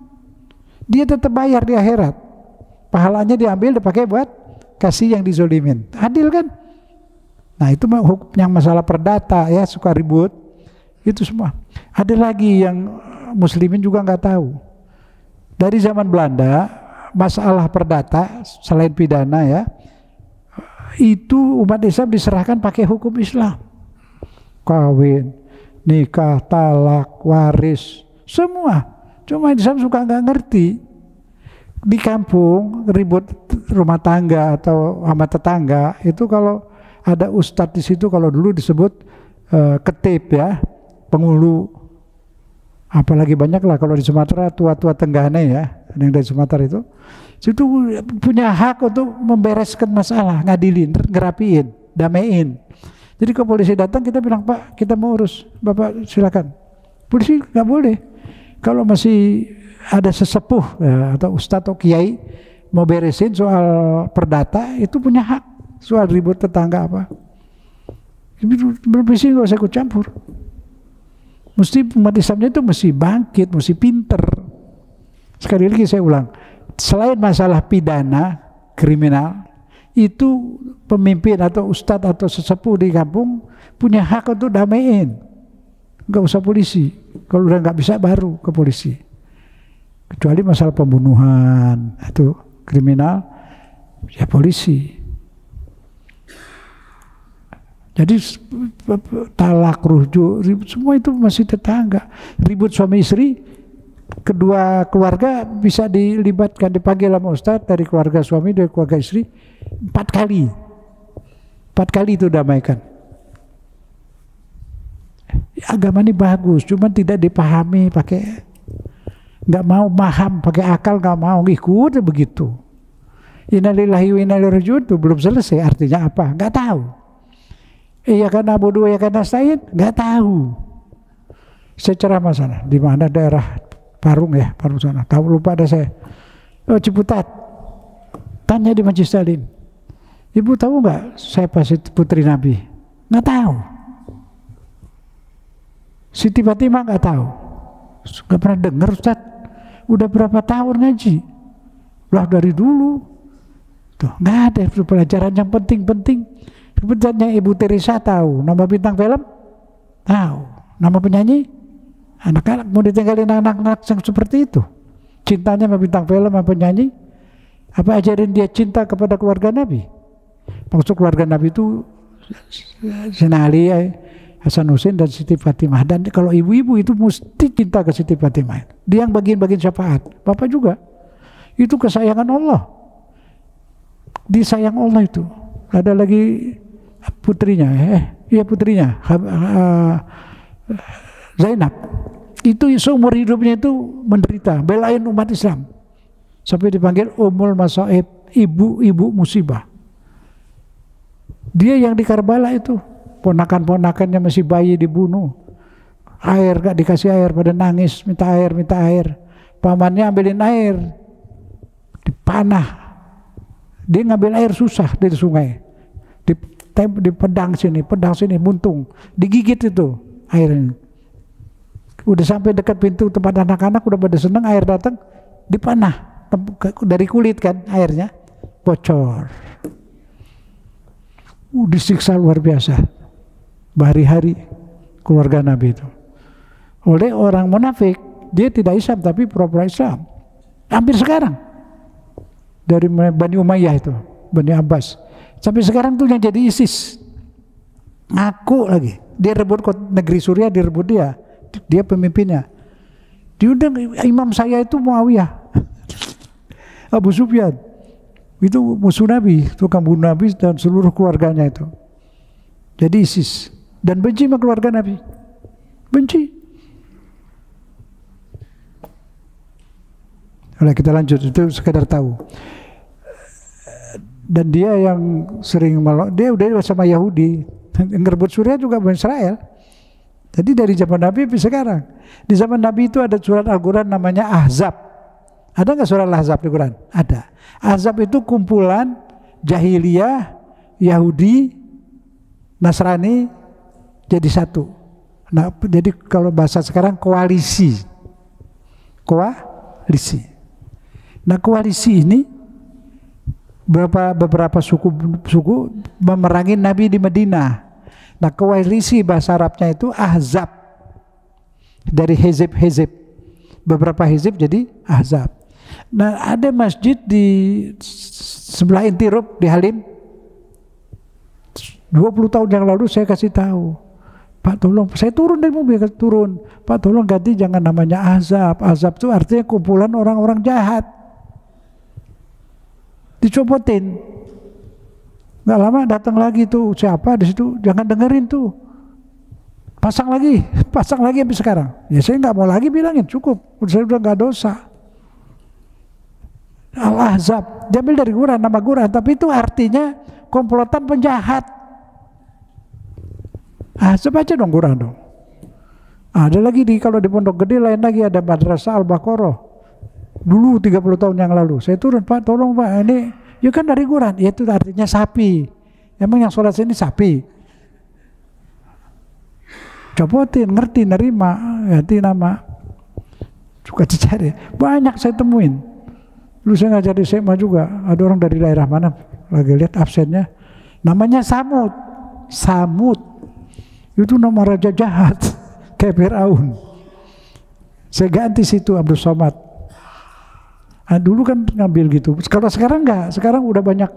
Dia tetap bayar di akhirat. Pahalanya diambil, dipakai buat kasih yang dizolimin. Adil kan? Nah itu hukum yang masalah perdata ya, suka ribut. Itu semua. Ada lagi yang muslimin juga nggak tahu. Dari zaman Belanda, masalah perdata selain pidana ya, itu umat Islam diserahkan pakai hukum Islam. Kawin, nikah, talak, waris, semua. Cuma Islam suka nggak ngerti. Di kampung ribut rumah tangga atau sama tetangga itu, kalau ada ustadz di situ, kalau dulu disebut ketip ya, pengulu. Apalagi banyak lah kalau di Sumatera, tua-tua Tenggane ya, ada yang dari Sumatera itu punya hak untuk membereskan masalah, ngadilin, ngerapiin, damein. Jadi kalau polisi datang, kita bilang, Pak, kita mau urus, Bapak silakan. Polisi nggak boleh. Kalau masih ada sesepuh ya, atau ustadz atau kiai mau beresin soal perdata, itu punya hak. Soal ribut tetangga apa, polisi nggak usah ikut campur. Mesti umat Islamnya itu mesti bangkit, mesti pinter. Sekali lagi saya ulang, selain masalah pidana, kriminal, itu pemimpin atau ustadz atau sesepuh di kampung punya hak untuk damaiin. nggak usah polisi. Kalau udah nggak bisa baru ke polisi. Kecuali masalah pembunuhan, itu kriminal, ya polisi. Jadi talak, rujuk, ribut, semua itu masih tetangga. Ribut suami istri, kedua keluarga bisa dilibatkan, dipanggil sama ustadz dari keluarga suami, dari keluarga istri, 4 kali. 4 kali itu damaikan. Agama ini bagus, cuman tidak dipahami pakai, nggak mau paham pakai akal, nggak mau ngikut begitu. Innalillahi wa inna ilaihi raji'un itu belum selesai, artinya apa? Nggak tahu. Iya kan na'budu wa iyyaka nasta'in, nggak tahu. Secara masalah di mana daerah Parung ya, Parung sana. Tahu lupa ada saya. Oh Ciputat. Tanya di Masjid Salim. Ibu tahu nggak saya pasti putri Nabi? Nggak tahu. Siti Fatimah nggak tahu. Nggak pernah dengar Ustaz. Udah berapa tahun ngaji? Lah dari dulu. Tuh nggak ada itu pelajaran yang penting-penting. Sebenarnya Ibu Teresa tahu. Nama bintang film? Tahu. Nama penyanyi? Anak-anak mau ditinggalin anak-anak yang seperti itu. Cintanya sama bintang film, sama penyanyi. Apa ajarin dia cinta kepada keluarga Nabi? Maksud keluarga Nabi itu Sayyidina Ali, Hasan Husain dan Siti Fatimah. Dan kalau ibu-ibu itu mesti cinta ke Siti Fatimah. Dia yang bagian-bagian syafaat. Bapak juga. Itu kesayangan Allah. Disayang Allah itu. Ada lagi putrinya, iya putrinya, Zainab. Itu seumur hidupnya itu menderita, belain umat Islam. Sampai dipanggil Ummul Masaib, ibu-ibu musibah. Dia yang di Karbala itu, ponakan-ponakannya masih bayi dibunuh. Air gak dikasih air, pada nangis, minta air, minta air. Pamannya ambilin air, dipanah. Dia ngambil air susah dari sungai. Di pedang sini, buntung. Digigit itu airnya. Udah sampai dekat pintu tempat anak-anak, udah pada seneng, air datang, dipanah. Dari kulit kan airnya, bocor. Disiksa luar biasa. Berhari-hari keluarga Nabi itu. Oleh orang munafik, dia tidak Islam tapi pura-pura Islam. Hampir sekarang. Dari Bani Umayyah itu, Bani Abbas. Sampai sekarang tuh yang jadi ISIS. Ngaku lagi. Dia rebut negeri Suriah, direbut dia. Dia pemimpinnya. Diundang imam saya itu Muawiyah. Abu Sufyan. Itu musuh Nabi, tukang bunuh Nabi dan seluruh keluarganya itu. Jadi ISIS. Dan benci sama keluarga Nabi. Benci. Oke, kita lanjut, itu sekedar tahu. Dan dia yang sering dia udah sama Yahudi, ngerebut Suriah juga bukan Israel. Jadi dari zaman Nabi sampai sekarang. Di zaman Nabi itu ada surat Al-Quran namanya Ahzab. Ada nggak surat Ahzab di Quran? Ada. Ahzab itu kumpulan jahiliyah, Yahudi, Nasrani jadi satu. Nah, jadi kalau bahasa sekarang koalisi. Koalisi. Nah, koalisi ini beberapa suku memerangi Nabi di Madinah. Nah, koalisi bahasa Arabnya itu Ahzab. Dari hizib. Beberapa hizib jadi Ahzab. Nah, ada masjid di sebelah Intirub di Halim. 20 tahun yang lalu saya kasih tahu. Pak tolong, saya turun dari mobil, turun. Pak tolong ganti jangan namanya Ahzab. Ahzab itu artinya kumpulan orang-orang jahat. Dicopotin. Nggak lama datang lagi tuh siapa di situ, jangan dengerin tuh. Pasang lagi sampai sekarang. Ya saya nggak mau lagi bilangin, cukup. Saya udah nggak dosa. Al-Ahzab, diambil dari Quran, nama Quran, tapi itu artinya komplotan penjahat. Ahzab aja dong Quran dong. Ada lagi kalau di Pondok Gede lain lagi ada Madrasah Al-Baqarah. Dulu 30 tahun yang lalu saya turun, Pak tolong Pak, ini ya kan dari Quran, ya itu artinya sapi. Emang yang sholat sini sapi? Copotin, ngerti, nerima, ganti nama. Suka dicari, banyak saya temuin. Dulu saya ngajar di SMA juga, ada orang dari daerah mana, lagi lihat absennya, namanya Samud. Itu nama raja jahat. kayak Fir'aun. Saya ganti situ Abdul Somad. Nah, dulu kan ngambil gitu. Kalau sekarang enggak, sekarang udah banyak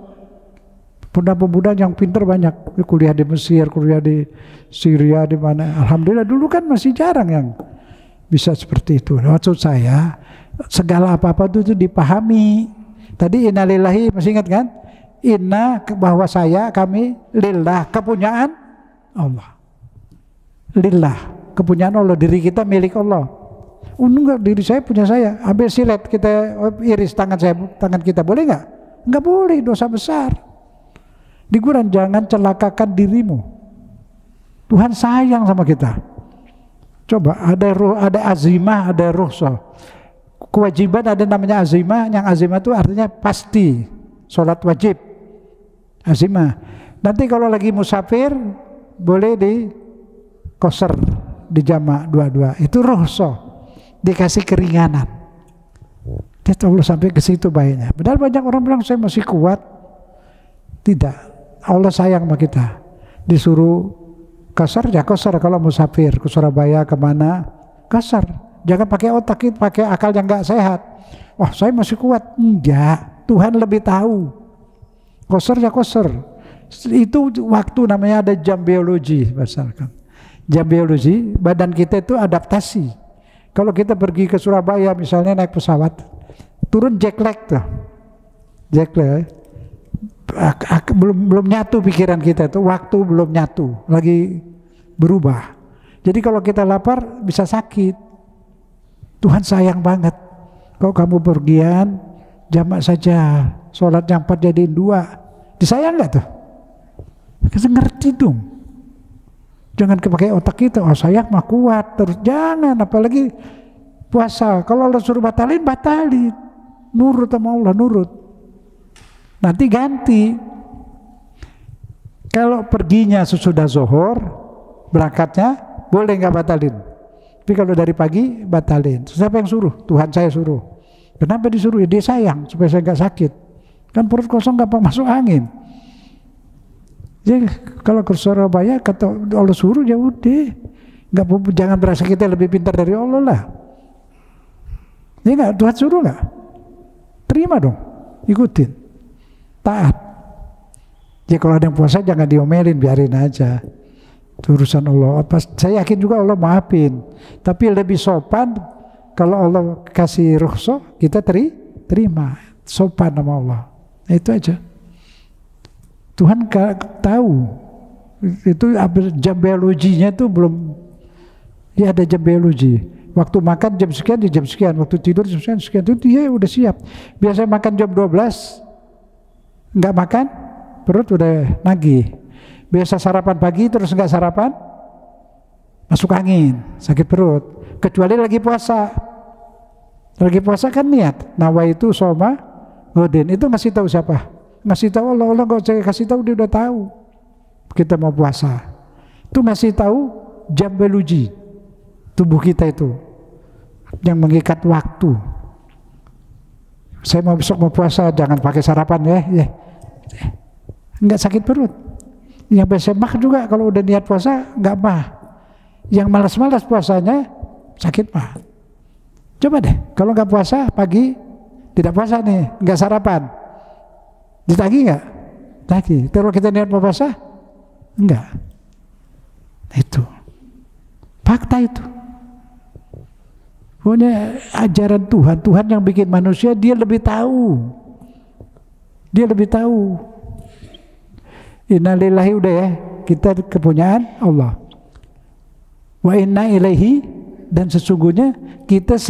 pemuda-pemuda yang pintar, banyak kuliah di Mesir, kuliah di Syria, di mana. Alhamdulillah, dulu kan masih jarang yang bisa seperti itu. Maksud saya, segala apa-apa itu dipahami. Tadi innalillahi, masih ingat kan? Inna, bahwa saya, kami, lillah, kepunyaan Allah. Lillah, kepunyaan Allah, diri kita milik Allah. Enggak, diri saya punya saya. Ambil silet, kita iris tangan saya, tangan kita, boleh nggak? Nggak boleh, dosa besar. Di Quran, jangan celakakan dirimu. Tuhan sayang sama kita. Coba, ada azimah, ada rukhsah. Kewajiban ada namanya azimah, yang azimah itu artinya pasti, sholat wajib, azimah. Nanti kalau lagi musafir, boleh di qasar, di jamak dua-dua, itu rukhsah, dikasih keringanan. Dia Allah sampai ke situ baiknya. Padahal banyak orang bilang saya masih kuat. Tidak, Allah sayang sama kita. Disuruh qasar ya qasar, kalau musafir ke Surabaya kemana, qasar. Jangan pakai otak, pakai akal yang nggak sehat. Wah, saya masih kuat. Enggak, Tuhan lebih tahu. Qasar ya qasar. Itu waktu namanya ada jam biologi, misalkan. Jam biologi, badan kita itu adaptasi. Kalau kita pergi ke Surabaya misalnya naik pesawat, turun jet lag tuh. Jet lag. Belum nyatu pikiran kita itu, waktu belum nyatu, lagi berubah. Jadi kalau kita lapar bisa sakit. Tuhan sayang banget. Kalau kamu pergian, jamak saja, sholat yang 4 jadiin 2. Disayang nggak tuh? Kita ngerti dong. Jangan pakai otak kita, oh sayang mah kuat terus, jangan. Apalagi puasa, kalau Allah suruh batalin, batalin. Nurut sama Allah, nurut. Nanti ganti. Kalau perginya sesudah zuhur, berangkatnya boleh nggak batalin? Tapi kalau dari pagi batalin. Siapa yang suruh? Tuhan saya suruh. Kenapa disuruh? Ya dia sayang supaya saya nggak sakit. Kan perut kosong gampang masuk angin. Jadi kalau ke Surabaya kata Allah suruh, ya udah. Jangan berasa kita lebih pintar dari Allah lah. Ya nggak, Tuhan suruh nggak? Terima dong, ikutin, taat. Ya kalau ada yang puasa jangan diomelin, biarin aja. Itu urusan Allah. Saya yakin juga Allah maafin. Tapi lebih sopan kalau Allah kasih rukhsah, kita terima. Sopan sama Allah. Itu aja. Tuhan tahu. Itu jam biologinya itu belum. Ya ada jam biologi. Waktu makan jam sekian, di jam sekian. Waktu tidur jam sekian, itu dia udah siap. Biasanya makan jam 12, nggak makan, perut udah nagih. Biasa sarapan pagi terus nggak sarapan, masuk angin, sakit perut. Kecuali lagi puasa. Lagi puasa kan niat, nawaitu soma godin. Itu ngasih tahu siapa? Ngasih tahu Allah. Allah nggak saya kasih tahu, dia udah tahu kita mau puasa. Itu ngasih tahu jam biologi tubuh kita itu yang mengikat waktu. Saya mau besok mau puasa, jangan pakai sarapan ya. Nggak sakit perut. Yang biasa mah juga kalau udah niat puasa nggak mah. Yang malas-malas puasanya sakit mah. Coba deh, kalau nggak puasa pagi, tidak puasa nih, nggak sarapan, ditagih nggak? Tagih. Kalau kita niat mau puasa, enggak. Itu fakta itu. Pokoknya ajaran Tuhan, Tuhan yang bikin manusia, dia lebih tahu. Dia lebih tahu. Innalillahi udah ya, kita kepunyaan Allah. Wa inna ilaihi, dan sesungguhnya kita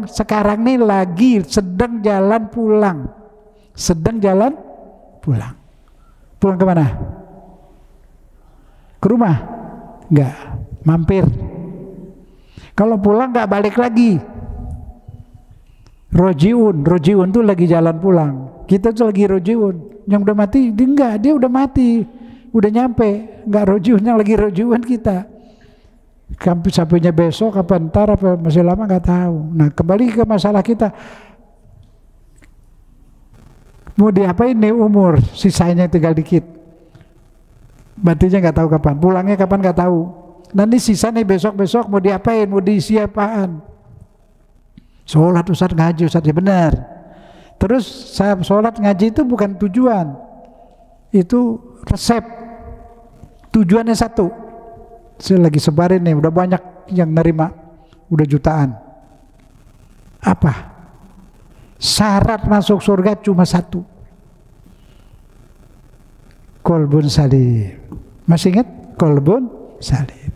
sekarang nih lagi sedang jalan pulang. Sedang jalan pulang. Pulang kemana? Ke rumah? Enggak, mampir. Kalau pulang nggak balik lagi. Rojiun tuh lagi jalan pulang. Kita tuh lagi rojiun. Yang udah mati, dia udah mati, udah nyampe. Nggak rojiun, yang lagi rojiun kita. Sampainya besok, apa ntar, apa masih lama nggak tahu. Nah kembali ke masalah kita. Mau diapain nih umur? Sisanya tinggal dikit. Matinya nggak tahu kapan, pulangnya kapan nggak tahu. Nanti sisa nih besok-besok mau diapain, mau diisi apaan? Sholat Ustaz, ngaji Ustaz, ya benar. Terus saya sholat ngaji itu bukan tujuan, itu resep. Tujuannya satu. Saya lagi sebarin nih, udah banyak yang nerima, udah jutaan. Apa? Syarat masuk surga cuma satu, kolbun salim. Masih ingat? Kolbun salim.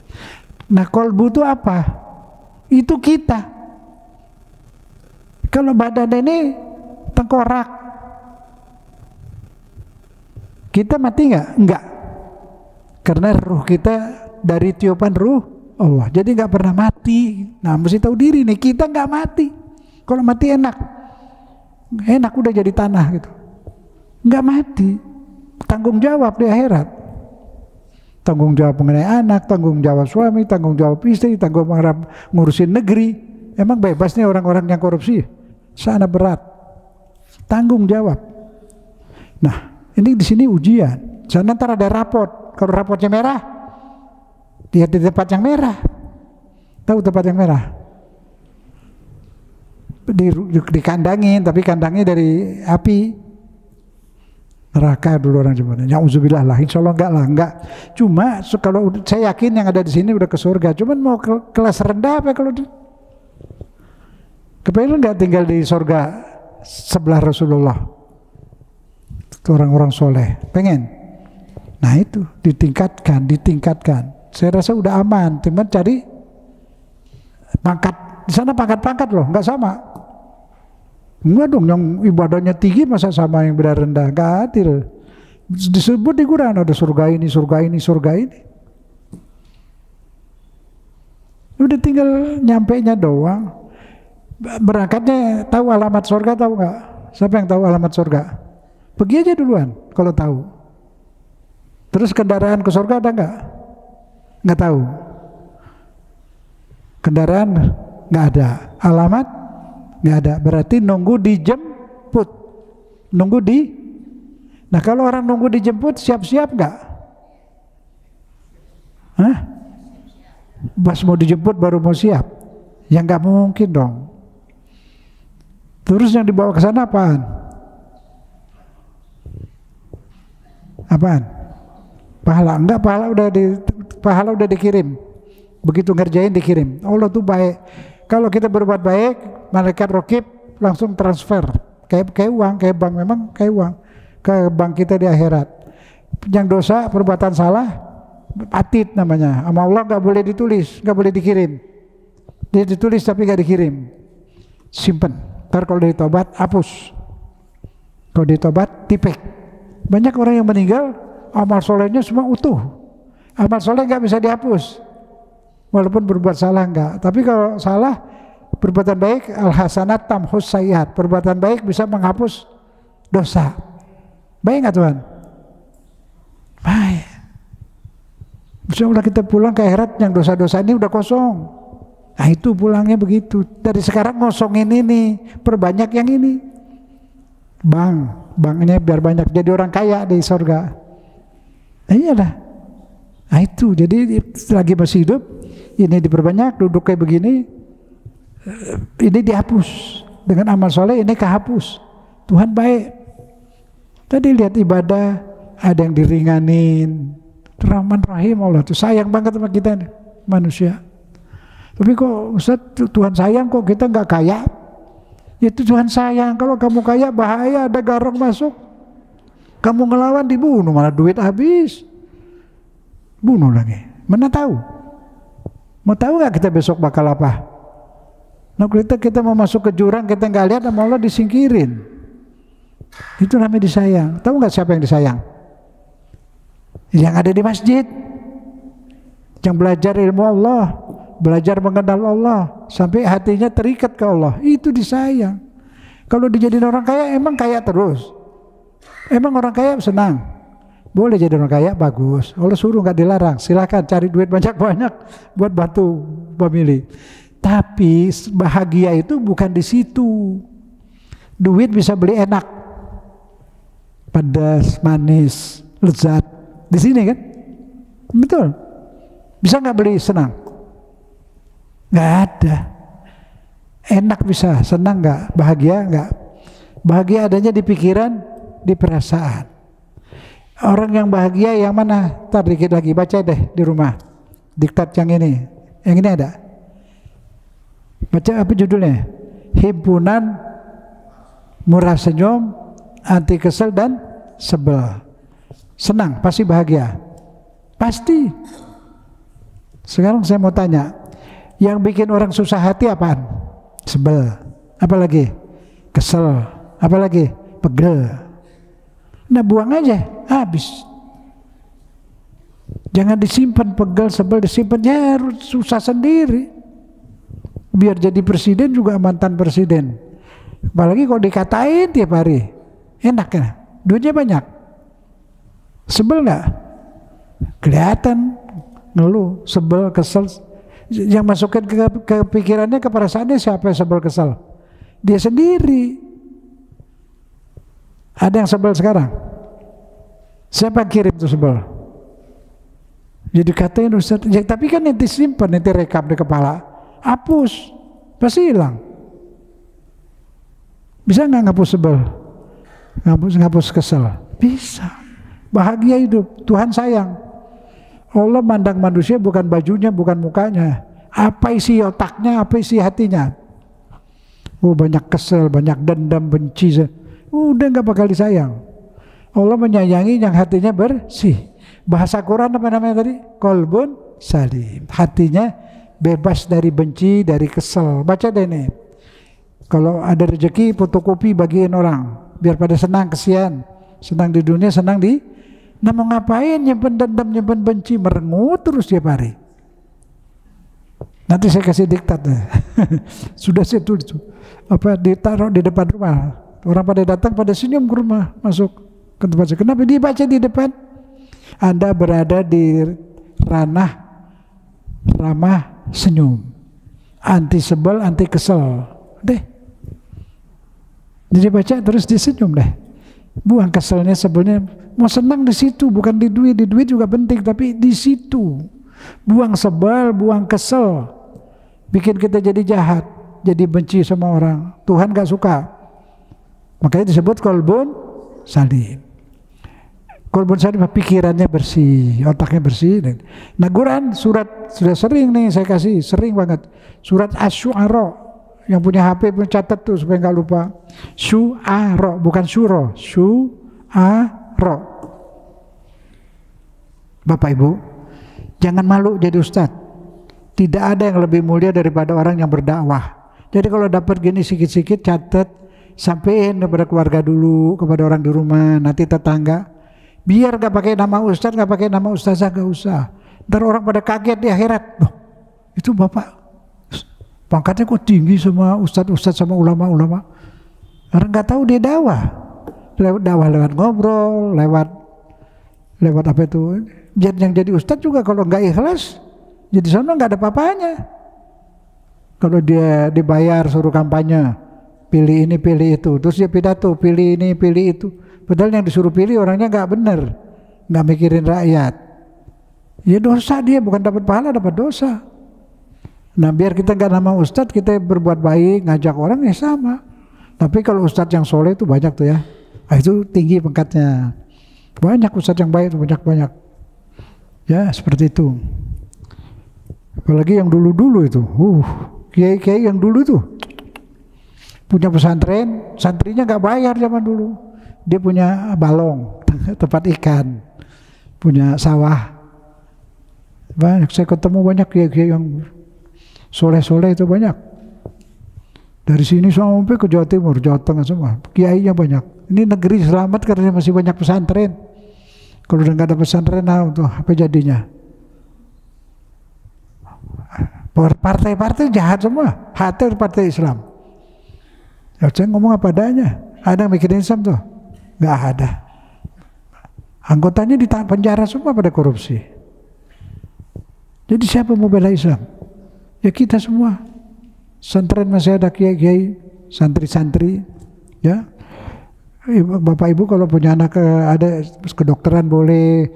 Nah, kolbu itu apa? Itu kita. Kalau badan ini tengkorak, kita mati nggak? Enggak. Karena ruh kita dari tiupan ruh Allah, jadi nggak pernah mati. Nah, mesti tahu diri nih, kita nggak mati. Kalau mati enak udah jadi tanah gitu. Nggak mati, tanggung jawab di akhirat. Tanggung jawab mengenai anak, tanggung jawab suami, tanggung jawab istri, tanggung jawab ngurusin negeri. Emang bebas nih orang-orang yang korupsi? Sana berat. Tanggung jawab. Nah, ini di sini ujian. Sana ntar ada rapot. Kalau rapotnya merah, dia di tempat yang merah. Tahu tempat yang merah? Dikandangin, tapi kandangnya dari api neraka dulu orang Jawa. Ya'udzubillah lah, insya Allah enggak. Cuma kalau saya yakin yang ada di sini udah ke surga. Cuman mau kelas rendah apa kalau kepengen nggak tinggal di surga sebelah Rasulullah? Itu orang-orang soleh. Pengen? Nah itu ditingkatkan. Saya rasa udah aman. Cuman cari pangkat. Di sana pangkat-pangkat loh, nggak sama. Enggak dong, yang ibadahnya tinggi masa sama yang benar rendah, nggak adil. Disebut di Quran ada surga ini. Udah tinggal nyampenya doang. Berangkatnya tahu alamat surga, tahu nggak? Siapa yang tahu alamat surga? Pergi aja duluan kalau tahu. Terus kendaraan ke surga ada nggak? Nggak tahu. Kendaraan nggak ada, alamat nggak ada, berarti nunggu dijemput. Nah kalau orang nunggu dijemput siap-siap nggak? Hah? Pas mau dijemput baru mau siap? Ya nggak mungkin dong. Terus yang dibawa ke sana apaan? Pahala? Enggak, pahala udah dikirim. Begitu ngerjain dikirim. Allah tuh baik. Kalau kita berbuat baik, malaikat raqib langsung transfer kayak uang, kayak bank, memang kayak uang ke bank kita di akhirat. Yang dosa, perbuatan salah, atid namanya. Sama Allah nggak boleh ditulis, nggak boleh dikirim. Dia ditulis tapi nggak dikirim. Simpen. Ntar kalau ditobat hapus. Kalau ditobat tipek. Banyak orang yang meninggal amal solehnya semua utuh. Amal soleh nggak bisa dihapus. Walaupun berbuat salah enggak, tapi kalau salah, perbuatan baik al-hasanat tamhus sayyiat, perbuatan baik bisa menghapus dosa. Baik nggak Tuhan? Baik. Insya Allah kita pulang ke akhirat yang dosa-dosa ini udah kosong. Nah itu pulangnya begitu. Dari sekarang ngosongin ini, perbanyak yang ini. Banknya biar banyak, jadi orang kaya di surga. Nah iyalah. Nah itu, jadi lagi masih hidup, ini diperbanyak, duduk kayak begini, ini dihapus. Dengan amal soleh ini kehapus. Tuhan baik. Tadi lihat ibadah, ada yang diringanin. Rahman Rahim Allah tuh sayang banget sama kita nih, manusia. Tapi kok Ustaz, Tuhan sayang kok kita nggak kaya? Ya itu Tuhan sayang. Kalau kamu kaya bahaya, ada garong masuk. Kamu ngelawan dibunuh, malah duit habis. Bunuh lagi. Mana tahu? Mau tahu nggak kita besok bakal apa? Nah kita mau masuk ke jurang, kita nggak lihat, sama Allah disingkirin. Itu namanya disayang. Tahu nggak siapa yang disayang? Yang ada di masjid, yang belajar ilmu Allah, belajar mengenal Allah, sampai hatinya terikat ke Allah, itu disayang. Kalau dijadiin orang kaya, emang kaya terus? Emang orang kaya senang? Boleh jadi orang kaya, bagus. Allah suruh, nggak dilarang. Silakan cari duit banyak-banyak buat bantu family. Tapi bahagia itu bukan di situ. Duit bisa beli enak, pedas, manis, lezat. Di sini kan? Betul. Bisa nggak beli senang? Nggak ada. Enak bisa, senang nggak? Bahagia nggak? Bahagia adanya di pikiran, di perasaan. Orang yang bahagia yang mana? Ntar dikit lagi, baca deh di rumah. Diktat yang ini. Yang ini ada. Baca apa judulnya? Himpunan Murah Senyum, Anti Kesel dan Sebel. Senang, pasti bahagia. Pasti. Sekarang saya mau tanya, yang bikin orang susah hati apaan? Sebel. Apa lagi? Kesel. Apa lagi? Pegel. Nah, buang aja, habis. Jangan disimpan pegel, sebel, disimpan, ya susah sendiri. Biar jadi presiden juga mantan presiden. Apalagi kalau dikatain tiap hari, enak ya, duitnya banyak. Sebel nggak? Kelihatan, ngeluh, sebel, kesel. Yang masukkan ke pikirannya, ke perasaannya siapa yang sebel, kesel? Dia sendiri. Ada yang sebel sekarang? Siapa yang kirim tuh sebel? Jadi katain Ustaz, ya, tapi kan nanti simpan, nanti rekam di kepala, hapus, pasti hilang. Bisa nggak ngapus sebel? Ngapus kesel? Bisa. Bahagia hidup, Tuhan sayang. Allah mandang manusia bukan bajunya, bukan mukanya. Apa isi otaknya, apa isi hatinya. Oh, banyak kesel, banyak dendam, benci. Udah nggak bakal disayang. Allah menyayangi yang hatinya bersih. Bahasa Quran apa namanya tadi? Qalbun salim. Hatinya bebas dari benci, dari kesel. Baca deh nih. Kalau ada rezeki, fotokopi bagiin orang. Biar pada senang, kesian. Senang di dunia, senang di... Nah, mau ngapain? Nyimpen dendam, nyimpen benci, merengut terus tiap hari. Nanti saya kasih diktat. Sudah saya tulis. Apa, ditaruh di depan rumah. Orang pada datang, pada senyum ke rumah, masuk ke tempat saya. Kenapa dibaca di depan? Anda berada di ranah ramah senyum, anti sebel, anti kesel. Deh, jadi baca terus disenyum deh. Buang keselnya, sebelnya. Mau senang di situ, bukan di duit. Di duit juga penting, tapi di situ. Buang sebel, buang kesel. Bikin kita jadi jahat, jadi benci sama orang. Tuhan gak suka. Makanya disebut qalbun salim. Qalbun salim, pikirannya bersih, otaknya bersih. Nah, Quran surat sudah sering nih saya kasih, sering banget. Surat Asy-Syu'ara. Yang punya HP pun catat tuh supaya nggak lupa. Syu'ara, bukan syuro. Syu'ara. Bapak Ibu, jangan malu jadi ustadz. Tidak ada yang lebih mulia daripada orang yang berdakwah. Jadi kalau dapat gini sikit-sikit catat, sampein kepada keluarga dulu, kepada orang di rumah, nanti tetangga. Biar gak pakai nama ustadz, gak pakai nama ustazah, gak usah. Ntar orang pada kaget di akhirat. Loh, itu bapak pangkatnya kok tinggi sama ustadz-ustadz, sama ulama-ulama. Orang gak tahu dia dakwah. Lewat ngobrol, lewat apa itu. Yang jadi ustadz juga kalau gak ikhlas, jadi sana gak ada apa-apanya. Kalau dia dibayar suruh kampanye, pilih ini, pilih itu, terus dia pidato, pilih ini, pilih itu. Padahal yang disuruh pilih orangnya nggak bener, nggak mikirin rakyat. Ya dosa dia, bukan dapat pahala, dapat dosa. Nah, biar kita nggak nama ustadz, kita berbuat baik, ngajak orang ya sama. Tapi kalau ustadz yang soleh itu banyak tuh ya, itu tinggi pangkatnya. Banyak ustadz yang baik, banyak. Ya seperti itu. Apalagi yang dulu-dulu itu, kiai-kiai yang dulu tuh punya pesantren, santrinya nggak bayar zaman dulu. Dia punya balong, tempat ikan, punya sawah. Banyak, saya ketemu banyak kiai-kiai yang soleh-soleh itu banyak. Dari sini sampai ke Jawa Timur, Jawa Tengah semua, kiainya banyak. Ini negeri selamat karena masih banyak pesantren. Kalau udah nggak ada pesantren, nah untuk apa jadinya? Partai-partai jahat semua, hati partai Islam. Ya, saya ngomong apa adanya. Ada yang mikirin Islam tuh? Nggak ada. Anggotanya di penjara semua pada korupsi. Jadi siapa mau bela Islam? Ya kita semua. Santren masih ada kiai-kiai, santri-santri. Ya, Bapak Ibu kalau punya anak ada kedokteran boleh,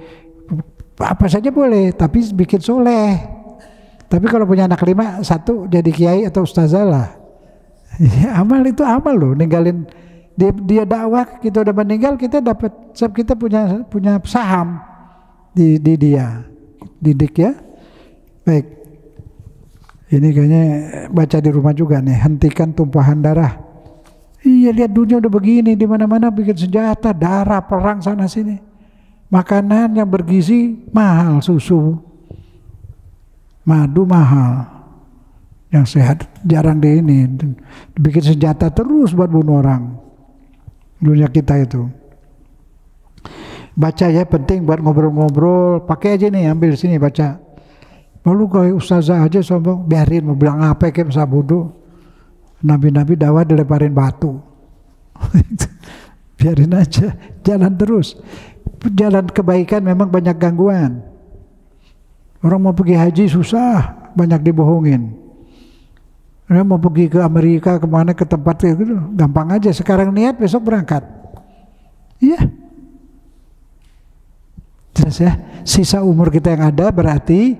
Apa saja boleh, tapi bikin soleh. Tapi kalau punya anak 5, 1 jadi kiai atau ustazah lah. Ya, amal itu amal loh, ninggalin dia dakwah, kita udah meninggal, kita dapat, kita punya saham di dia, didik ya. Baik, ini kayaknya baca di rumah juga nih, hentikan tumpahan darah. Iya, lihat dunia udah begini, di mana-mana bikin senjata, darah, perang sana sini. Makanan yang bergizi mahal, susu, madu mahal, yang sehat jarang di ini, bikin senjata terus buat bunuh orang. Dunia kita itu. Baca ya, penting buat ngobrol-ngobrol, pakai aja nih, ambil sini baca. Lalu kalau ustazah aja sombong, biarin, mau bilang apa kayak masa bodoh. Nabi-nabi dakwah dilemparin batu. Biarin aja, jalan terus. Jalan kebaikan memang banyak gangguan. Orang mau pergi haji susah, banyak dibohongin. Orang mau pergi ke Amerika, kemana, ke tempat itu gampang aja. Sekarang niat, besok berangkat. Iya. Jelas ya. Sisa umur kita yang ada berarti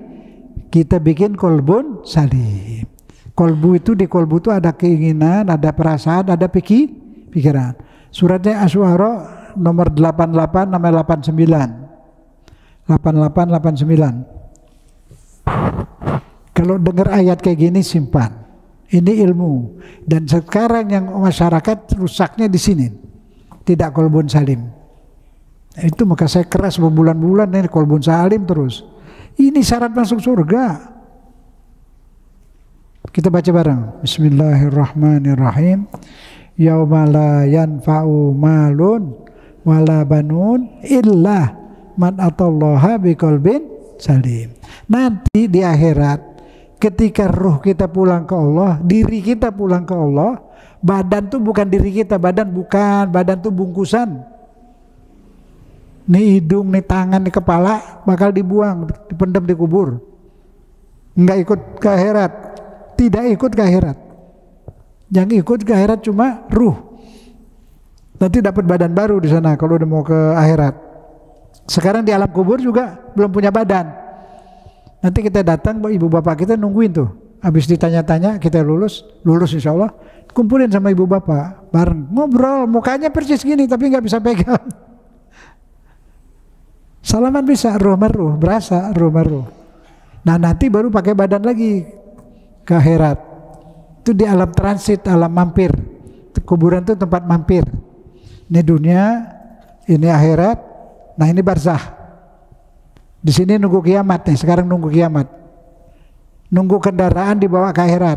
kita bikin kolbun salim. Kolbu itu, di kolbu itu ada keinginan, ada perasaan, ada pikiran. Suratnya Asy-Syu'ara nomor 88 sampai 89. 88 89. Kalau dengar ayat kayak gini simpan. Ini ilmu. Dan sekarang yang masyarakat rusaknya di sini. Tidak kolbun salim. Itu maka saya keras berbulan-bulan ini kolbun salim terus. Ini syarat masuk surga. Kita baca bareng. Bismillahirrahmanirrahim. Yauma la yanfa'u malun wala banun illa man atallaha biqalbin salim. Nanti di akhirat ketika ruh kita pulang ke Allah, diri kita pulang ke Allah, badan tuh bukan diri kita, badan tuh bungkusan. Nih hidung, nih tangan, nih kepala bakal dibuang, dipendam, dikubur. Enggak ikut ke akhirat, tidak ikut ke akhirat. Yang ikut ke akhirat cuma ruh. Nanti dapat badan baru di sana kalau udah mau ke akhirat. Sekarang di alam kubur juga belum punya badan. Nanti kita datang, ibu bapak kita nungguin tuh. Habis ditanya-tanya, kita lulus insya Allah. Kumpulin sama ibu bapak, bareng ngobrol, mukanya persis gini tapi nggak bisa pegang. Salaman bisa, ruh meruh, berasa ruh meruh. Nah nanti baru pakai badan lagi ke akhirat. Itu di alam transit, alam mampir. Kuburan itu tempat mampir. Ini dunia, ini akhirat, nah ini barzah. Di sini nunggu kiamat nih, sekarang nunggu kiamat. Nunggu kendaraan dibawa ke akhirat.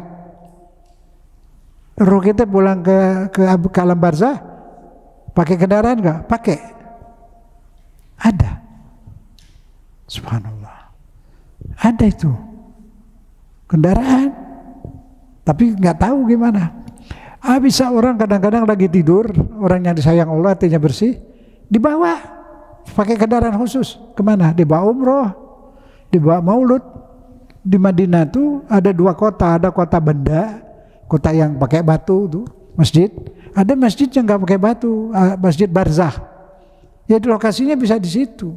Ruh kita pulang ke alam barzah, pakai kendaraan nggak? Pakai. Ada. Subhanallah. Ada itu. Kendaraan. Tapi nggak tahu gimana. Bisa orang kadang-kadang lagi tidur, orang yang disayang Allah, hatinya bersih, dibawa pakai kendaraan khusus. Kemana? Dibawa umroh, dibawa maulud. Di Madinah tuh ada 2 kota, ada kota benda, kota yang pakai batu tuh, masjid. Ada masjid yang nggak pakai batu, masjid barzah. Ya lokasinya bisa di situ.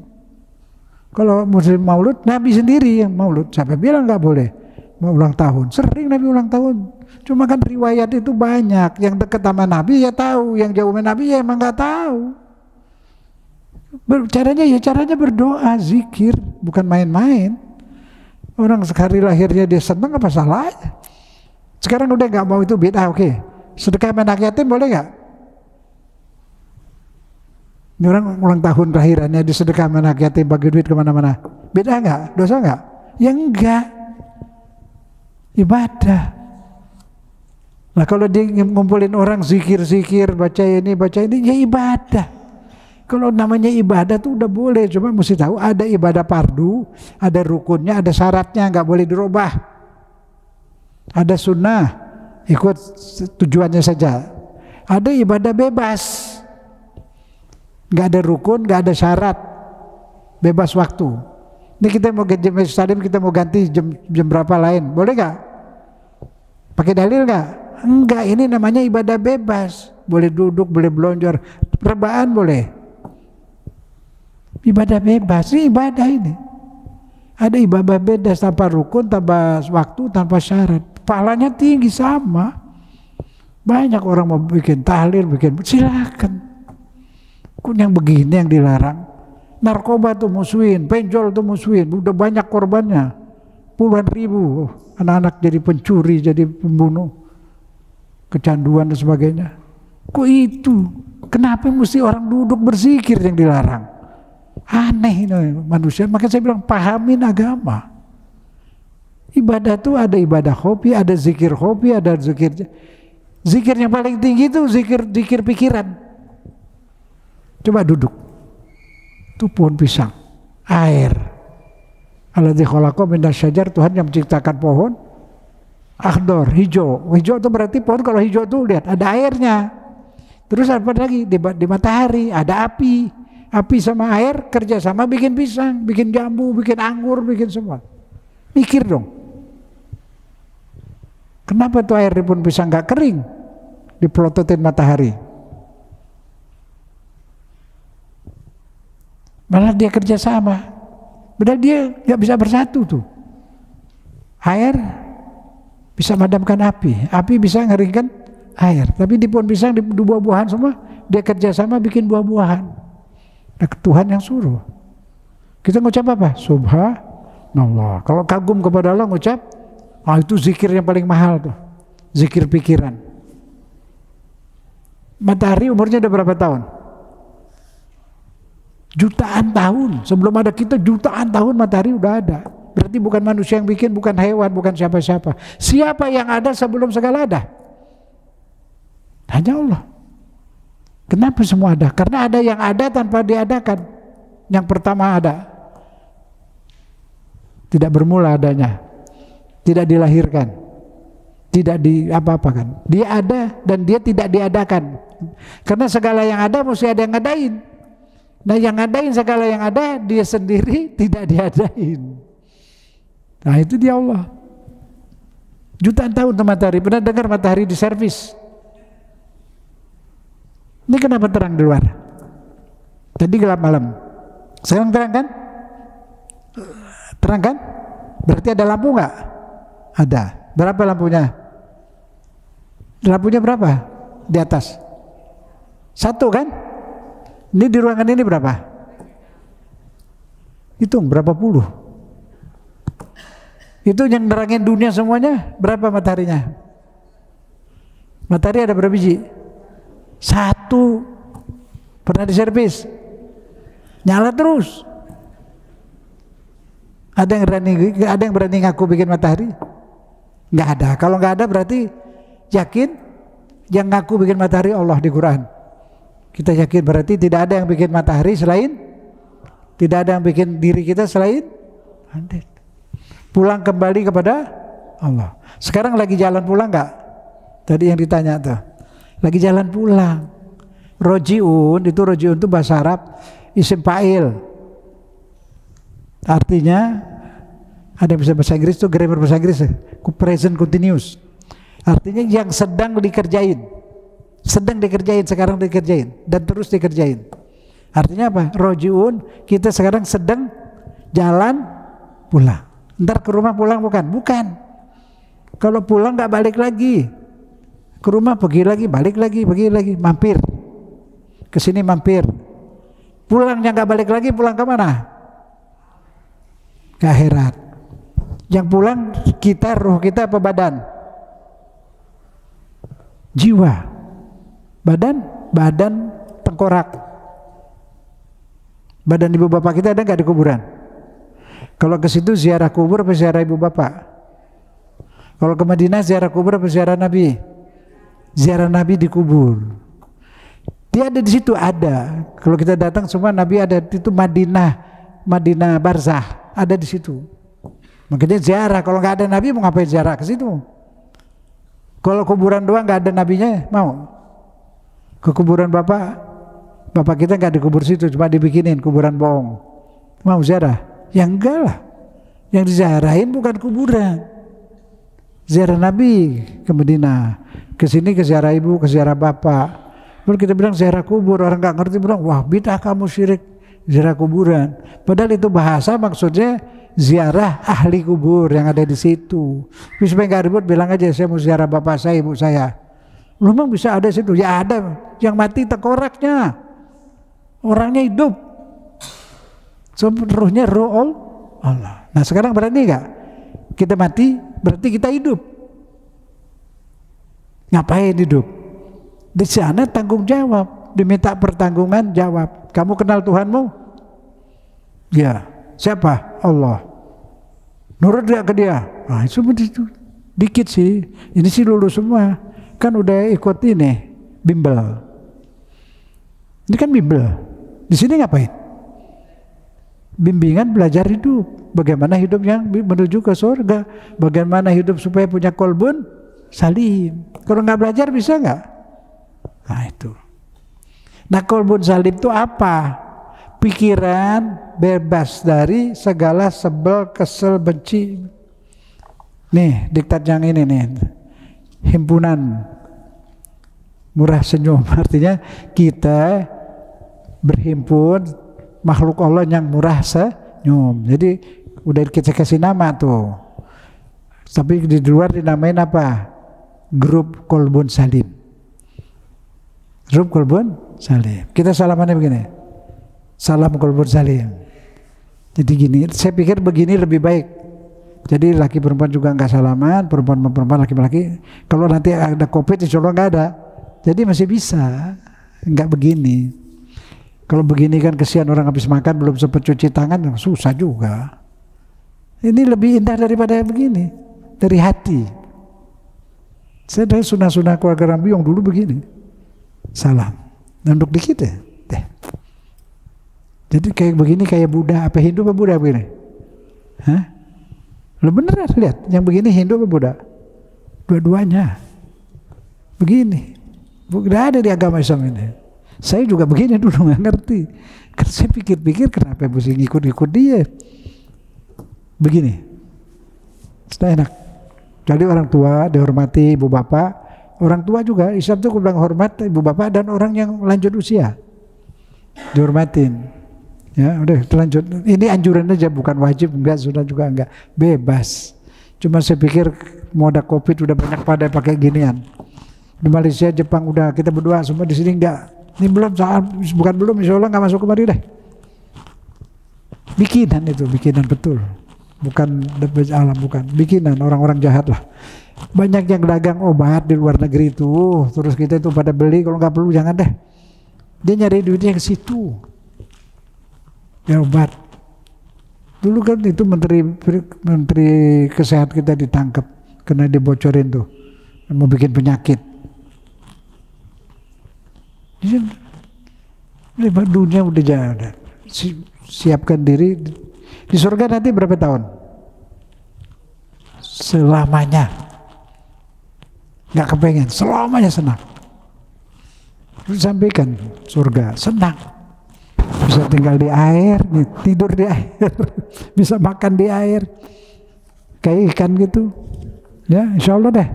Kalau muslim maulud, Nabi sendiri yang maulud. Siapa bilang nggak boleh? Mau ulang tahun, sering Nabi ulang tahun. Cuma kan riwayat itu banyak. Yang dekat sama Nabi ya tahu, yang jauh sama Nabi ya emang nggak tahu. Caranya berdoa, zikir, bukan main-main. Orang sekali lahirnya dia senang, apa salahnya? Sekarang udah nggak mau itu bid'ah, oke. Sedekah anak yatim boleh nggak? Ini orang ulang tahun kelahirannya disedekah anak yatim, bagi duit kemana-mana. Bid'ah nggak? Dosa nggak? Ya enggak. Ibadah. Nah kalau dia ngumpulin orang zikir-zikir, baca ini, ya ibadah. Kalau namanya ibadah tuh udah boleh, cuma mesti tahu ada ibadah fardu, ada rukunnya, ada syaratnya, nggak boleh dirubah. Ada sunnah, ikut tujuannya saja. Ada ibadah bebas, nggak ada rukun, nggak ada syarat, bebas waktu. Ini kita mau ganti stadium, kita mau ganti jam berapa lain, boleh nggak? Pakai dalil nggak? Enggak, ini namanya ibadah bebas. Boleh duduk, boleh belonjor, rebahan boleh. Ibadah bebas, ini ibadah ini. Ada ibadah beda, tanpa rukun, tanpa waktu, tanpa syarat. Pahalanya tinggi sama. Banyak orang mau bikin tahlil, silakan. Yang begini yang dilarang. Narkoba tuh musuhin, penjol tuh musuhin, udah banyak korbannya. Puluhan ribu anak-anak jadi pencuri, jadi pembunuh, kecanduan dan sebagainya. Kok itu? Kenapa mesti orang duduk berzikir yang dilarang? Aneh ini manusia. Makanya saya bilang pahamin agama. Ibadah tuh ada ibadah hobi, ada zikir hobi, ada zikir. Zikir yang paling tinggi itu zikir pikiran. Coba duduk. Itu pohon pisang, air. Alladzi khalaqa minasyajar, Tuhan yang menciptakan pohon akhdar, hijau. Hijau itu berarti pohon, kalau hijau itu lihat ada airnya. Terus apa lagi? Di matahari ada api. Api sama air kerja sama bikin pisang, bikin jambu, bikin anggur, bikin semua. Mikir dong. Kenapa tuh air di pohon pisang gak kering? Dipelototin matahari. Malah dia kerja sama. Padahal dia gak bisa bersatu tuh. Air bisa madamkan api, api bisa ngeringkan air. Tapi di pohon pisang, di buah-buahan semua, dia kerja sama bikin buah-buahan. Nah, Tuhan yang suruh. Kita ngucap apa? Subhanallah. Kalau kagum kepada Allah ngucap, itu zikir yang paling mahal tuh. Zikir pikiran. Matahari umurnya udah berapa tahun? Jutaan tahun. Sebelum ada kita, jutaan tahun matahari udah ada. Berarti bukan manusia yang bikin, bukan hewan, bukan siapa-siapa. Siapa yang ada sebelum segala ada? Hanya Allah. Kenapa semua ada? Karena ada yang ada tanpa diadakan. Yang pertama ada. Tidak bermula adanya. Tidak dilahirkan. Tidak di apa-apakan. Dia ada dan dia tidak diadakan. Karena segala yang ada mesti ada yang ngadain. Nah yang ngadain segala yang ada, dia sendiri tidak diadain. Nah itu dia Allah. Jutaan tahun tuh matahari. Pernah dengar matahari diservis? Ini kenapa terang di luar? Tadi gelap malam. Sekarang terang kan? Terang kan? Berarti ada lampu nggak? Ada. Berapa lampunya? Lampunya berapa? Di atas? Satu kan? Ini di ruangan ini berapa? Hitung berapa puluh? Itu yang nerangin dunia semuanya berapa mataharinya? Matahari ada berapa biji? Satu. Pernah diservis? Nyala terus. Ada yang berani ngaku bikin matahari? Nggak ada. Kalau nggak ada berarti yakin yang ngaku bikin matahari Allah di Quran. Kita yakin berarti tidak ada yang bikin matahari selain, tidak ada yang bikin diri kita selain Anda. Pulang kembali kepada Allah. Sekarang lagi jalan pulang nggak? Tadi yang ditanya tuh. Lagi jalan pulang. Rojiun itu bahasa Arab isim fa'il. Artinya ada yang bisa bahasa Inggris tuh, grammar bahasa Inggris present continuous. Artinya yang sedang dikerjain. Sedang dikerjain, sekarang dikerjain dan terus dikerjain. Artinya apa? Rojiun, kita sekarang sedang jalan pulang. Ntar ke rumah pulang bukan? Bukan. Kalau pulang nggak balik lagi. Ke rumah pergi lagi, balik lagi, pergi lagi, mampir. Ke sini mampir. Pulangnya nggak balik lagi, pulang ke mana? Ke akhirat. Yang pulang kita, roh kita apa badan? Jiwa. Badan tengkorak. Badan ibu bapak kita ada nggak di kuburan? Kalau ke situ ziarah kubur apa ziarah ibu bapak? Kalau ke Madinah ziarah kubur apa ziarah Nabi? Ziarah Nabi di kubur. Dia ada di situ, ada. Kalau kita datang semua Nabi ada itu Madinah Barzah ada di situ. Makanya ziarah. Kalau nggak ada Nabi mau ngapain ziarah ke situ? Kalau kuburan doang nggak ada nabinya mau? Ke kuburan bapak kita nggak dikubur situ, cuma dibikinin kuburan bohong. Mau ziarah? Ya enggak lah. Yang diziarahin bukan kuburan. Ziarah Nabi ke Madinah, ke sini ke ziarah ibu, ke ziarah bapak. Lalu kita bilang ziarah kubur, orang nggak ngerti bilang wah bid'ah kamu syirik ziarah kuburan. Padahal itu bahasa maksudnya ziarah ahli kubur yang ada di situ. Supaya nggak ribut, bilang aja saya mau ziarah bapak saya, ibu saya. Lu memang bisa ada situ? Ya ada. Yang mati tengkoraknya, orangnya hidup. So, ruhnya roh Allah. Nah sekarang berani nggak kita mati? Berarti kita hidup. Ngapain hidup? Di sana tanggung jawab, diminta pertanggungan jawab. Kamu kenal Tuhanmu? Ya. Siapa? Allah. Nurut gak ke dia? Nah, itu dikit sih. Ini sih lulus semua. Kan udah ikut ini bimbel. Ini kan bimbel. Di sini ngapain? Bimbingan belajar hidup. Bagaimana hidup yang menuju ke surga. Bagaimana hidup supaya punya kolbun salim. Kalau nggak belajar bisa nggak? Nah itu. Nah kolbun salim itu apa? Pikiran bebas dari segala sebel, kesel, benci. Nih diktat yang ini nih, himpunan murah senyum, artinya kita berhimpun makhluk Allah yang murah senyum. Jadi udah kita kasih nama tuh, tapi di luar dinamain apa? Grup kolbun salim. Grup kolbun salim. Kita salamannya begini, salam kolbun salim. Jadi gini, saya pikir begini lebih baik. Jadi laki perempuan juga nggak salaman, perempuan laki-laki. Kalau nanti ada COVID, insya Allah nggak ada. Jadi masih bisa, nggak begini. Kalau begini kan kesian orang habis makan belum sempat cuci tangan, susah juga. Ini lebih indah daripada begini, dari hati. Saya dari sunah-sunah keluarga Rambi yang dulu begini, salam, nunduk dikit ya. Jadi kayak begini kayak Buddha, apa Hindu apa Buddha begini? Hah? Lo beneran lihat, yang begini Hindu apa Buddha? Dua-duanya begini. Tidak ada di agama Islam ini. Saya juga begini dulu nggak ngerti. Karena saya pikir-pikir kenapa mesti ngikut-ngikut dia. Begini, sudah enak. Jadi orang tua dihormati, ibu bapak. Orang tua juga Islam itu bilang hormat ibu bapak dan orang yang lanjut usia dihormatin. Ya udah lanjut. Ini anjuran aja, bukan wajib, enggak, sudah juga enggak, bebas. Cuma saya pikir mau ada COVID udah banyak pada pakai ginian. Di Malaysia, Jepang udah kita berdua semua, di sini enggak. Ini belum, bukan belum, insya Allah nggak masuk kemari deh. Bikinan itu, bikinan betul. Bukan alam, bukan bikinan orang-orang jahat lah. Banyak yang dagang obat di luar negeri itu, terus kita itu pada beli, kalau nggak perlu jangan deh. Dia nyari duitnya ke situ. Ya obat. Dulu kan itu menteri kesehatan kita ditangkap karena dibocorin tuh mau bikin penyakit. Dunia udah jalan. Siapkan diri di surga nanti berapa tahun? Selamanya. Nggak kepengen, selamanya senang. Terus sampaikan surga senang. Bisa tinggal di air, tidur di air, bisa makan di air, kayak ikan gitu. Ya, insya Allah deh.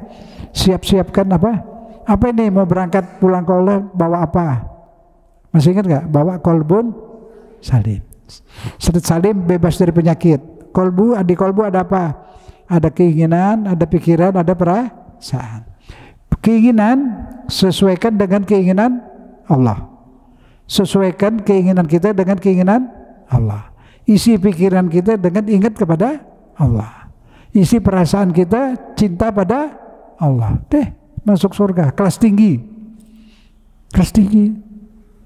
Siap-siapkan apa? Apa ini mau berangkat pulang ke Allah bawa apa? Masih ingat nggak? Bawa kolbun salim. Salim bebas dari penyakit. Di kolbu ada apa? Ada keinginan, ada pikiran, ada perasaan. Keinginan sesuaikan dengan keinginan Allah. Sesuaikan keinginan kita dengan keinginan Allah. Isi pikiran kita dengan ingat kepada Allah. Isi perasaan kita cinta pada Allah. Masuk surga, kelas tinggi. Kelas tinggi.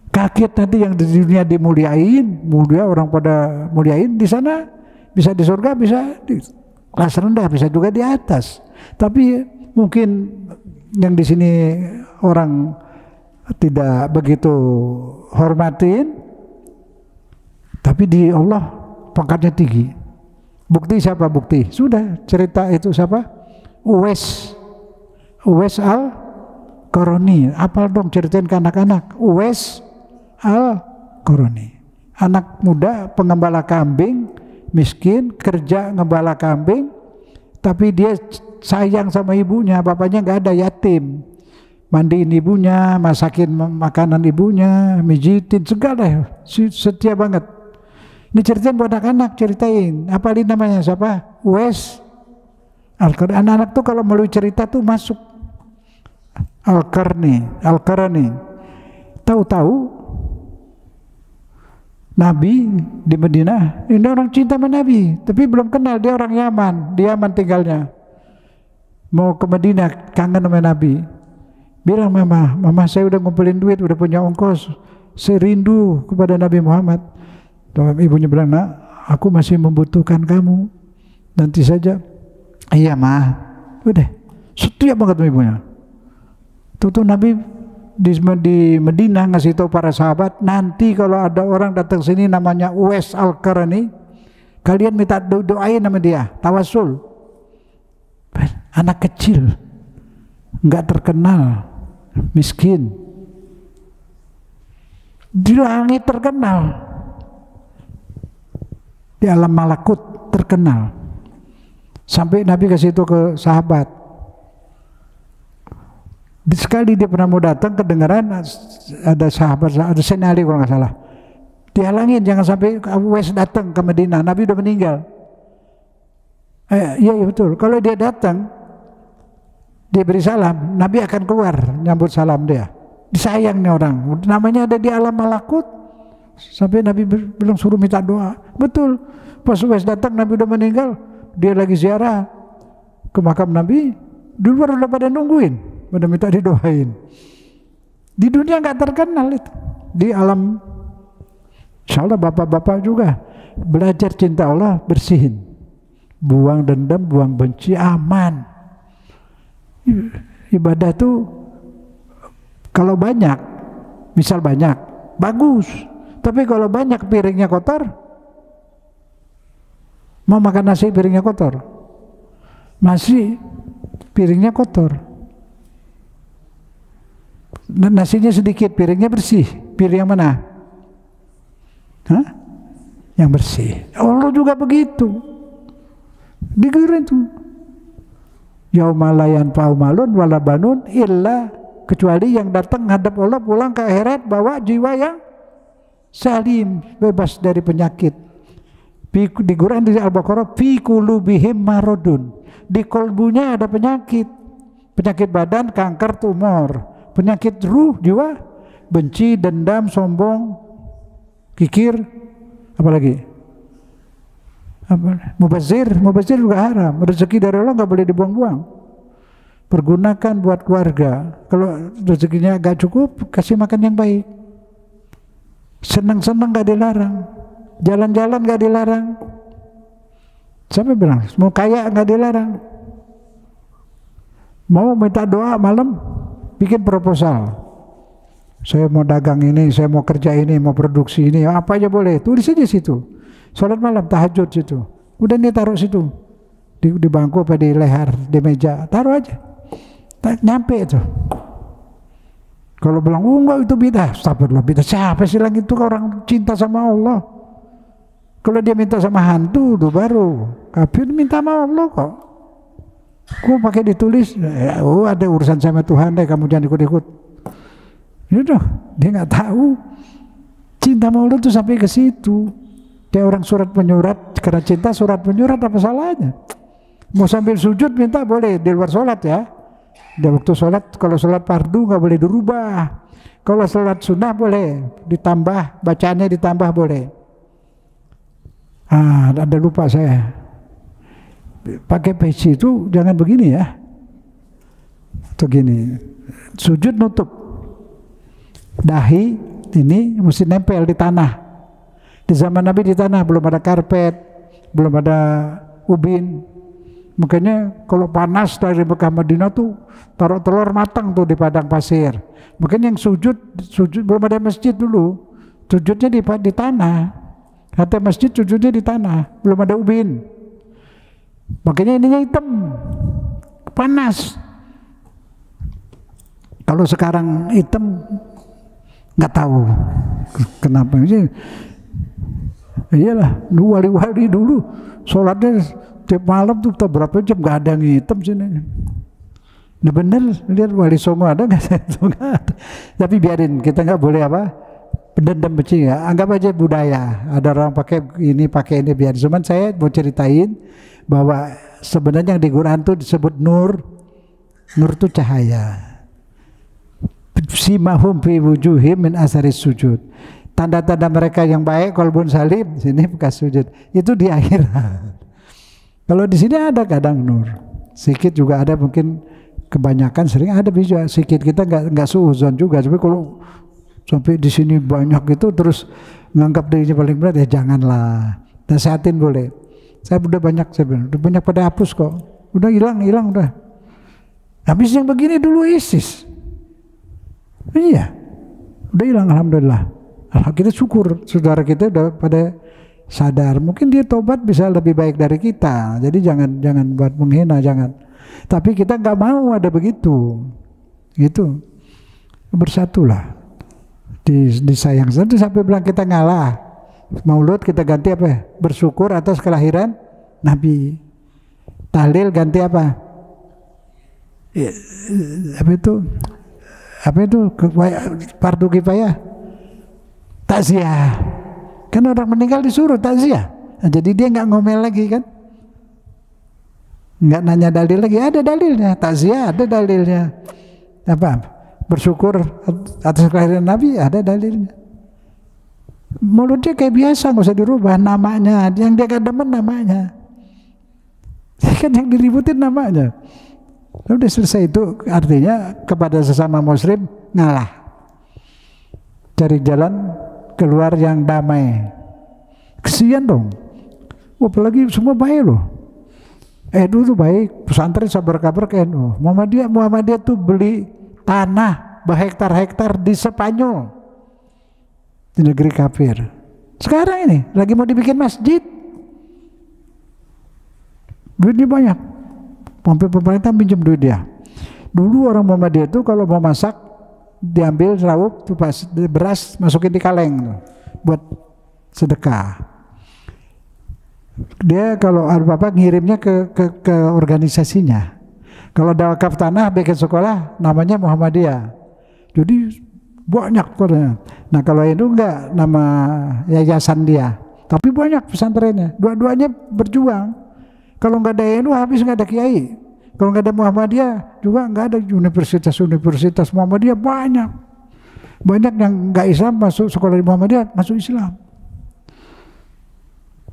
Kaget nanti yang di dunia dimuliain, mulia orang pada muliain, di sana bisa di surga, bisa di kelas rendah, bisa juga di atas. Tapi mungkin yang di sini orang tidak begitu hormatin, tapi di Allah pangkatnya tinggi. Bukti siapa? Bukti sudah cerita itu siapa? Uwais Al-Qarani. Apal dong, ceritain ke anak-anak. Uwais Al-Qarani, anak muda pengembala kambing, miskin, kerja ngembala kambing, tapi dia sayang sama ibunya, bapaknya nggak ada, yatim. Mandiin ibunya, masakin makanan ibunya, mijitin, segala, setia banget. Ini ceritain buat anak-anak, ceritain. Apalin namanya siapa? Uwais Al-Qarni. Anak-anak tuh kalau melalui cerita tuh masuk. Al-Qarni. Tahu-tahu Nabi di Madinah, ini orang cinta sama Nabi, tapi belum kenal, dia orang Yaman, di Yaman tinggalnya. Mau ke Madinah, kangen sama Nabi. Bilang, mama saya udah ngumpulin duit, udah punya ongkos, saya rindu kepada Nabi Muhammad. Ibunya bilang, nak, aku masih membutuhkan kamu, nanti saja. Iya mah, udah setia banget sama ibunya. Tuh Nabi di Madinah ngasih tahu para sahabat, nanti kalau ada orang datang sini namanya Uwais Al-Qarni, kalian minta doain nama dia, tawasul. Anak kecil, nggak terkenal, miskin, di langit terkenal, di alam malakut terkenal. Sampai Nabi kasih itu ke sahabat. Sekali dia pernah mau datang, kedengaran ada sahabat, ada Sayyidina Ali kalau nggak salah, dihalangin jangan sampai Uwais datang ke Madinah, Nabi udah meninggal. Iya betul, kalau dia datang dia beri salam, Nabi akan keluar nyambut salam dia. Disayang nih orang, namanya ada di alam malakut. Sampai Nabi bilang suruh minta doa. Betul, pas Uwais datang Nabi udah meninggal, dia lagi ziarah ke makam Nabi, di luar udah pada nungguin, pada minta didoain. Di dunia nggak terkenal itu, di alam. Insyaallah bapak-bapak juga belajar cinta Allah, bersihin, buang dendam, buang benci, aman. Ibadah tuh kalau banyak, misal banyak, bagus. Tapi kalau banyak piringnya kotor, mau makan nasi piringnya kotor, nasi piringnya kotor, nasinya sedikit piringnya bersih, piring yang mana? Hah? Yang bersih. Allah juga begitu, digiring tuh. Yaumalayan faumalun wala banun illa, kecuali yang datang hadap Allah pulang ke akhirat bawa jiwa yang salim, bebas dari penyakit. Di Quran di Al-Baqarah, fi qulubihim maradun, di kolbunya ada penyakit, penyakit badan, kanker, tumor, penyakit ruh, jiwa, benci, dendam, sombong, kikir, apalagi mubazir juga haram. Rezeki dari Allah nggak boleh dibuang-buang, pergunakan buat keluarga. Kalau rezekinya gak cukup, kasih makan yang baik. Senang-senang gak dilarang, jalan-jalan gak dilarang. Siapa bilang mau kaya gak dilarang? Mau minta doa malam, bikin proposal, saya mau dagang ini, saya mau kerja ini, mau produksi ini, apa aja boleh, tulis aja situ. Sholat malam, tahajud situ, udah nih taruh situ, di bangku apa di leher, di meja, taruh aja, nyampe itu. Kalau bilang, oh enggak itu bidah, astagfirullah, bidah. Siapa sih lagi itu orang cinta sama Allah? Kalau dia minta sama hantu, itu baru kafir. Minta sama Allah kok. Kok pakai ditulis? Oh ada urusan sama Tuhan deh, kamu jangan ikut-ikut. Itu dia nggak tahu. Cinta sama Allah tuh sampai ke situ. Dia orang surat menyurat, karena cinta surat menyurat, apa salahnya? Mau sambil sujud minta boleh, di luar sholat ya. Di waktu sholat, kalau sholat fardu nggak boleh dirubah. Kalau sholat sunnah boleh ditambah, bacaannya ditambah boleh. Ada lupa saya. Pakai peci itu jangan begini ya. Atau gini, sujud nutup dahi, ini mesti nempel di tanah. Di zaman Nabi di tanah, belum ada karpet, belum ada ubin. Makanya kalau panas dari Mekah Madinah tuh taruh telur matang tuh di padang pasir. Makanya yang sujud belum ada masjid dulu, sujudnya di tanah. Kata masjid sujudnya di tanah, belum ada ubin. Makanya ininya hitam, panas. Kalau sekarang hitam nggak tahu kenapa sih. Iyalah, wali-wali dulu sholatnya tiap malam tuh berapa jam nggak ada yang hitam sini. Nah bener, lihat Wali Songo ada nggak? Tapi biarin, kita nggak boleh apa? pendendam benci ya, anggap aja budaya. Ada orang pakai ini biar. Cuman saya mau ceritain bahwa sebenarnya yang di Quran itu disebut nur. Nur itu cahaya. Simahum fi wujuhim min asaris sujud. Tanda-tanda mereka yang baik qalbun salim, sini bekas sujud. Itu di akhirat. Kalau di sini ada kadang nur. Sedikit juga ada, mungkin kebanyakan sering ada bisa sedikit, kita nggak suuzon juga. Tapi kalau sampai di sini banyak gitu terus menganggap dirinya paling benar, ya janganlah. Nasihatin boleh. Saya udah banyak, udah banyak pada hapus kok. Udah hilang udah. Habis yang begini dulu ISIS. Iya. Udah hilang alhamdulillah. Kita syukur saudara kita udah pada sadar. Mungkin dia tobat bisa lebih baik dari kita. Jadi jangan buat menghina, jangan. Tapi kita nggak mau ada begitu. Gitu. Bersatulah. Disayang satu sampai bilang kita ngalah. Maulud kita ganti apa? Bersyukur atas kelahiran Nabi. Tahlil ganti apa? Apa itu? Fardu kifayah. Takziah. Kan orang meninggal disuruh takziah. Nah, jadi dia nggak ngomel lagi kan? Nggak nanya dalil lagi, ada dalilnya. Takziah ada dalilnya. Apa? Bersyukur atas kelahiran Nabi ada dalilnya. Mulutnya kayak biasa, nggak usah dirubah namanya. Yang dia gak demen namanya. Kan yang diributin namanya. Udah selesai, itu artinya kepada sesama muslim ngalah. Cari jalan keluar yang damai. Kesian dong. Apalagi semua baik loh. Dulu baik, pesantren sabar kabar ke NU. Muhammadiyah tuh beli tanah berhektar-hektar di Spanyol, di negeri kafir. Sekarang ini lagi mau dibikin masjid, duitnya banyak, sampai pemerintah pinjam duit dia. Dulu orang Muhammadiyah itu kalau mau masak diambil raup tuh beras masukin di kaleng buat sedekah. Dia kalau apa ngirimnya ke organisasinya. Kalau ada wakaf tanah bikin sekolah namanya Muhammadiyah. Jadi banyak kornya. Nah kalau itu enggak nama yayasan dia, tapi banyak pesantrennya. Dua-duanya berjuang. Kalau nggak ada NU habis nggak ada kiai. Kalau nggak ada Muhammadiyah juga nggak ada universitas Muhammadiyah banyak. Banyak yang nggak Islam masuk sekolah di Muhammadiyah masuk Islam.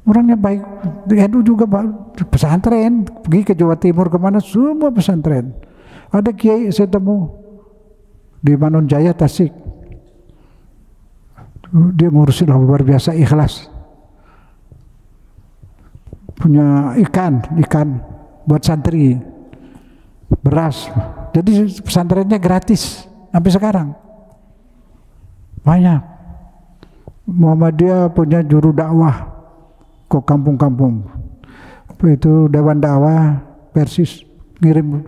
Orangnya baik. NU juga pesantren. Pergi ke Jawa Timur kemana semua pesantren. Ada kiai saya temu di Manonjaya Tasik. Dia ngurusin luar biasa ikhlas. Punya ikan buat santri, beras. Jadi pesantrennya gratis sampai sekarang. Banyak. Muhammadiyah punya juru dakwah ke kampung-kampung. Itu Dewan Dakwah Persis ngirim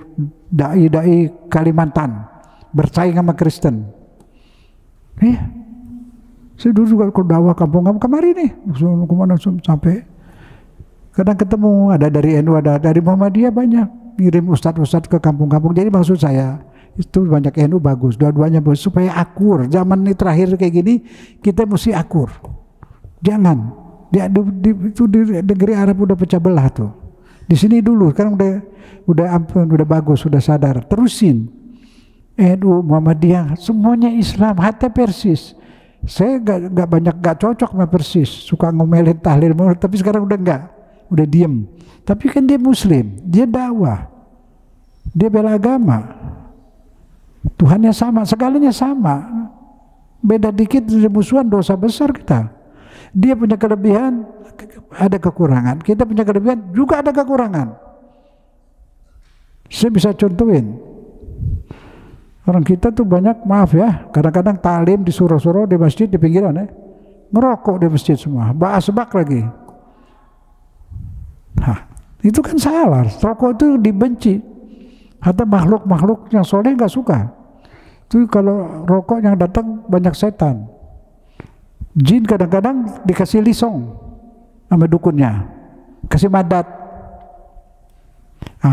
dai-dai Kalimantan bersaing sama Kristen. Saya dulu juga ke dakwah kampung-kampung kemarin nih, kemana sampai kadang ketemu ada dari NU, ada dari Muhammadiyah, banyak ngirim ustadz-ustadz ke kampung-kampung. Jadi maksud saya itu banyak NU bagus, dua-duanya bagus supaya akur. Zaman ini terakhir kayak gini kita mesti akur. Jangan di negeri Arab udah pecah belah tuh. Di sini dulu, sekarang udah bagus, sudah sadar. Terusin. NU, Muhammadiyah, semuanya Islam, hatta Persis. Saya gak cocok sama Persis, suka ngomelin tahlil, tapi sekarang udah enggak, udah diem. Tapi kan dia Muslim, dia dakwah, dia bela agama, Tuhannya sama, segalanya sama. Beda dikit musuhan, dosa besar kita. Dia punya kelebihan, ada kekurangan. Kita punya kelebihan, juga ada kekurangan. Saya bisa contohin. Orang kita tuh banyak, maaf ya, kadang-kadang talim disuruh-suruh di masjid, di pinggiran ya. Ngerokok di masjid semua, bak lagi. Itu kan salah. Rokok itu dibenci. Hatta makhluk-makhluk yang soleh nggak suka. Itu kalau rokok yang datang banyak setan. Jin kadang-kadang dikasih lisong sama dukunnya, kasih madat.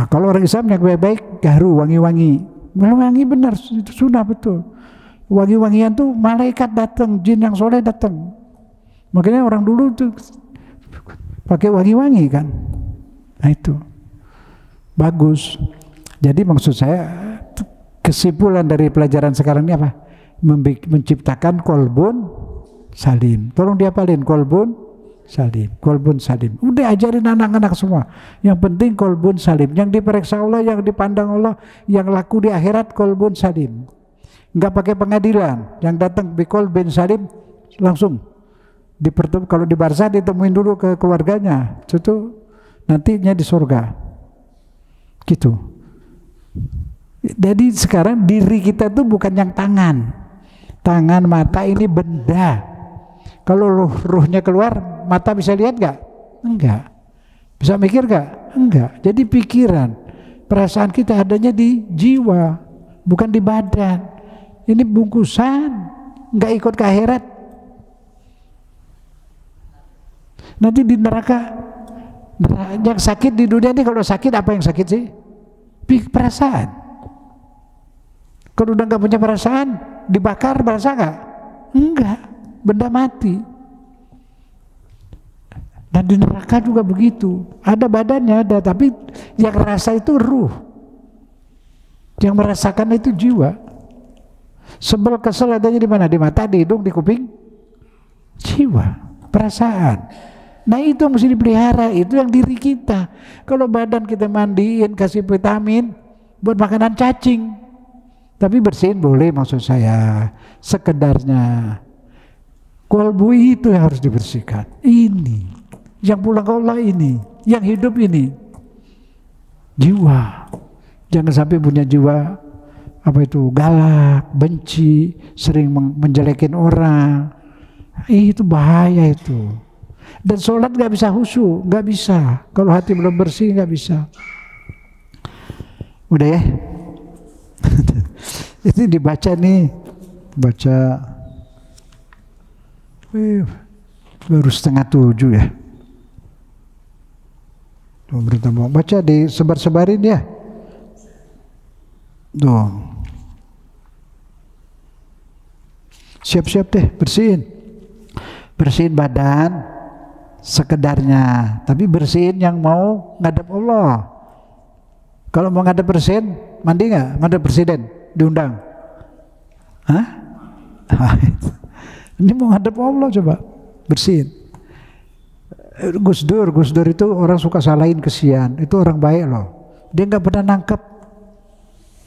Kalau orang Islam yang baik-baik, garu, wangi-wangi benar, itu sunnah betul. Wangi-wangian tuh malaikat datang, jin yang soleh datang. Makanya orang dulu tuh pakai wangi-wangi kan. Nah itu bagus. Jadi maksud saya kesimpulan dari pelajaran sekarang ini apa? Menciptakan kolbun salim. Tolong diapalin kolbun salim, kolbun salim. Udah ajarin anak-anak semua. Yang penting kolbun salim. Yang diperiksa Allah, yang dipandang Allah, yang laku di akhirat kolbun salim. Enggak pakai pengadilan. Yang datang bikol bin salim langsung dipertemukan. Kalau di barzah ditemuin dulu ke keluarganya. Itu nantinya di surga. Gitu. Jadi sekarang diri kita tuh bukan yang tangan. Tangan, mata ini benda. Kalau ruhnya keluar, mata bisa lihat gak? Enggak. Bisa mikir gak? Enggak. Jadi pikiran, perasaan kita adanya di jiwa, bukan di badan. Ini bungkusan, enggak ikut ke akhirat. Nanti di neraka, yang sakit di dunia ini kalau sakit apa yang sakit sih? Perasaan. Kalau udah nggak punya perasaan, dibakar berasa nggak? Enggak, benda mati. Dan di neraka juga begitu. Ada badannya, ada, tapi yang rasa itu ruh. Yang merasakan itu jiwa. Sebel kesel adanya di mana? Di mata, di hidung, di kuping, jiwa, perasaan. Nah itu yang mesti dipelihara, itu yang diri kita. Kalau badan kita mandiin, kasih vitamin buat makanan cacing, tapi bersihin boleh, maksud saya sekedarnya. Kolbu itu yang harus dibersihkan. Ini yang pulang ke Allah, ini yang hidup, ini jiwa. Jangan sampai punya jiwa apa itu galak, benci, sering menjelekin orang. Itu bahaya itu. Dan sholat nggak bisa khusyuk, nggak bisa. Kalau hati belum bersih nggak bisa. Udah ya. Ini dibaca nih, baca baru 6:30 ya. Baca disebar-sebarin ya. Tuh. Siap-siap deh, bersihin. Bersihin badan sekedarnya, tapi bersihin yang mau ngadep Allah. Kalau mau ngadep presiden, mandi nggak? Ngadep presiden, diundang. Hah? Ini mau ngadep Allah, coba bersihin. Gus Dur itu orang suka salahin, kesian. Itu orang baik loh. Dia nggak pernah nangkep.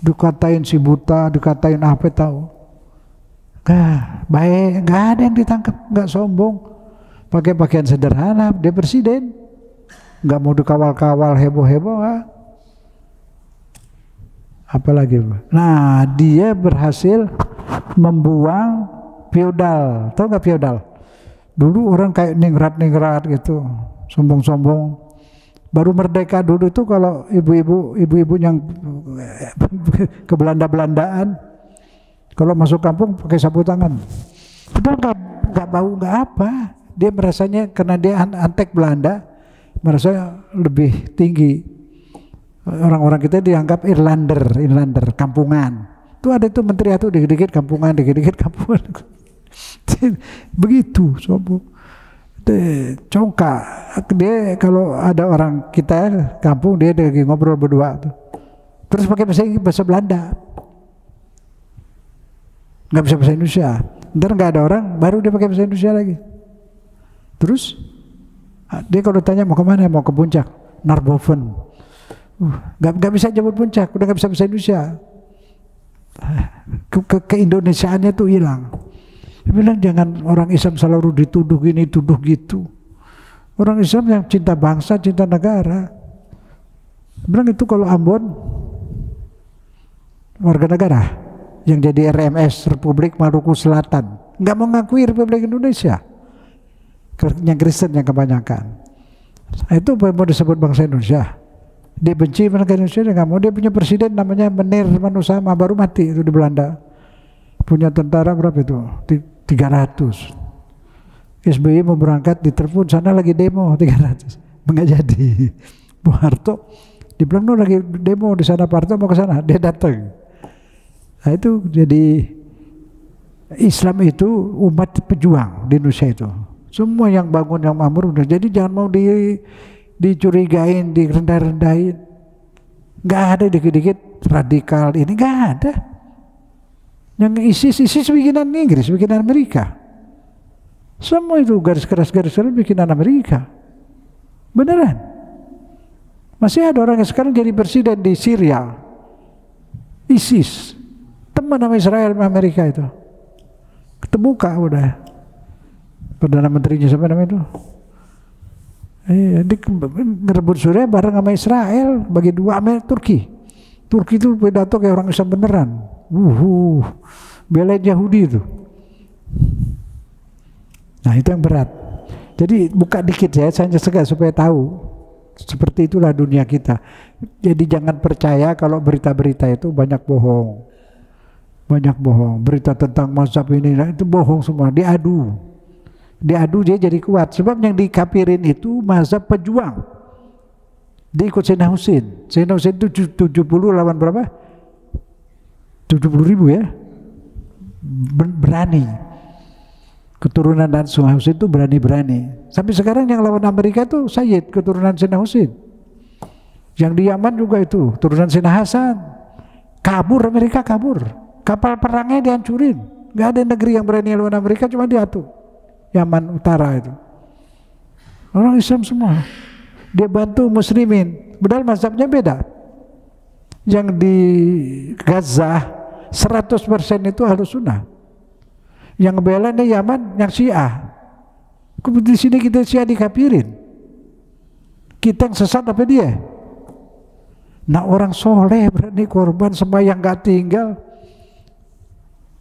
Dikatain si buta, dikatain apa tahu. Baik, nggak ada yang ditangkap, nggak sombong. Pakai pakaian sederhana, dia presiden. Nggak mau dikawal-kawal, heboh-heboh, nggak. Apalagi, nah dia berhasil membuang feodal. Tahu nggak feodal? Dulu orang kayak ningrat gitu, sombong-sombong. Baru merdeka dulu itu kalau ibu-ibu yang ke Belanda-Belandaan, kalau masuk kampung pakai sapu tangan. Udah nggak bau nggak apa. Dia merasanya karena dia antek Belanda, merasa lebih tinggi. Orang-orang kita dianggap Irlander, kampungan. Itu ada itu menteri itu dikit-dikit kampungan. Begitu sombong. Congkak. Dia kalau ada orang kita kampung, dia lagi ngobrol berdua tuh. Terus pakai bahasa Belanda. Nggak bisa bahasa Indonesia. Ntar nggak ada orang, baru dia pakai bahasa Indonesia lagi. Terus dia kalau tanya mau kemana, mau ke puncak, Narboven. Nggak bisa jemput puncak, udah nggak bisa bahasa Indonesia. Keindonesiaannya tuh hilang. Dia bilang jangan orang Islam selalu dituduh gini, tuduh gitu. Orang Islam yang cinta bangsa, cinta negara. Dia bilang itu kalau Ambon warga negara yang jadi RMS Republik Maluku Selatan nggak mau ngakui Republik Indonesia. Yang Kristen yang kebanyakan. Itu mau disebut bangsa Indonesia. Dia benci negara Indonesia, dia nggak mau. Dia punya presiden namanya Menir Manusama, baru mati itu di Belanda. Punya tentara berapa itu? 300. SBY mau berangkat ditelepon, sana lagi demo 300. Nggak jadi. Bung Harto dibilang no lagi demo di sana, Pak Harto mau ke sana, dia datang. Nah itu jadi Islam itu umat pejuang di Indonesia itu. Semua yang bangun yang makmur udah. Jadi jangan mau dicurigain, direndah-rendahin. Nggak ada dikit-dikit radikal ini, nggak ada. Yang ISIS bikinan Inggris, bikinan Amerika. Semua itu garis keras bikinan Amerika. Beneran. Masih ada orang yang sekarang jadi presiden di Syria. ISIS. Teman sama Israel sama Amerika itu. Ketemuka udah. Perdana Menterinya siapa namanya itu? Ngerebut Suriah bareng sama Israel, bagi dua sama Turki. Turki itu pidato kayak orang Islam beneran. Belain Yahudi itu. Nah itu yang berat. Jadi buka dikit ya, saya segar supaya tahu. Seperti itulah dunia kita. Jadi jangan percaya kalau berita-berita itu banyak bohong. Banyak bohong. Berita tentang mazhab ini itu bohong semua, diadu. Diadu dia jadi kuat. Sebab yang dikafirin itu mazhab pejuang. Dia ikut Sayyidina Husain. Sayyidina Husain itu 70 lawan berapa? 70.000 ya. Berani. Keturunan dan Sayyidina Husain itu berani-berani. Sampai sekarang yang lawan Amerika itu Sayyid, keturunan Sayyidina Husain. Yang di Yaman juga itu, keturunan Sayyidina Hasan. Kabur, Amerika kabur. Kapal perangnya dihancurin. Gak ada negeri yang berani lawan Amerika, cuma dia tuh. Yaman Utara itu. Orang Islam semua. Dia bantu muslimin. Padahal mazhabnya beda. Yang di Gaza 100% itu Ahlus Sunnah. Yang bela di Yaman yang Syiah. Di sini kita Syiah dikafirin. Kita yang sesat apa dia? Nah orang soleh berani korban sembahyang gak tinggal.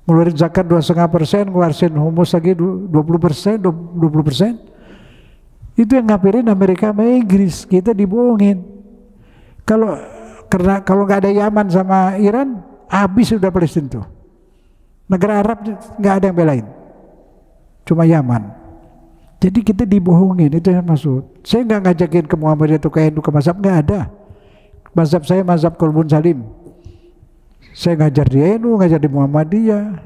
Ngeluarin zakat 2,5%, ngeluarin humus lagi 20%, 20%. Itu yang ngapirin Amerika sama Inggris. Kita dibohongin. Kalau nggak ada Yaman sama Iran, habis sudah Palestina tuh. Negara Arab nggak ada yang belain, cuma Yaman. Jadi kita dibohongin, itu yang maksud. Saya nggak ngajakin ke Muhammadiyah atau ke NU ke mazhab, nggak ada. Mazhab saya mazhab Qalbun Salim. Saya ngajar di NU, ngajar di Muhammadiyah.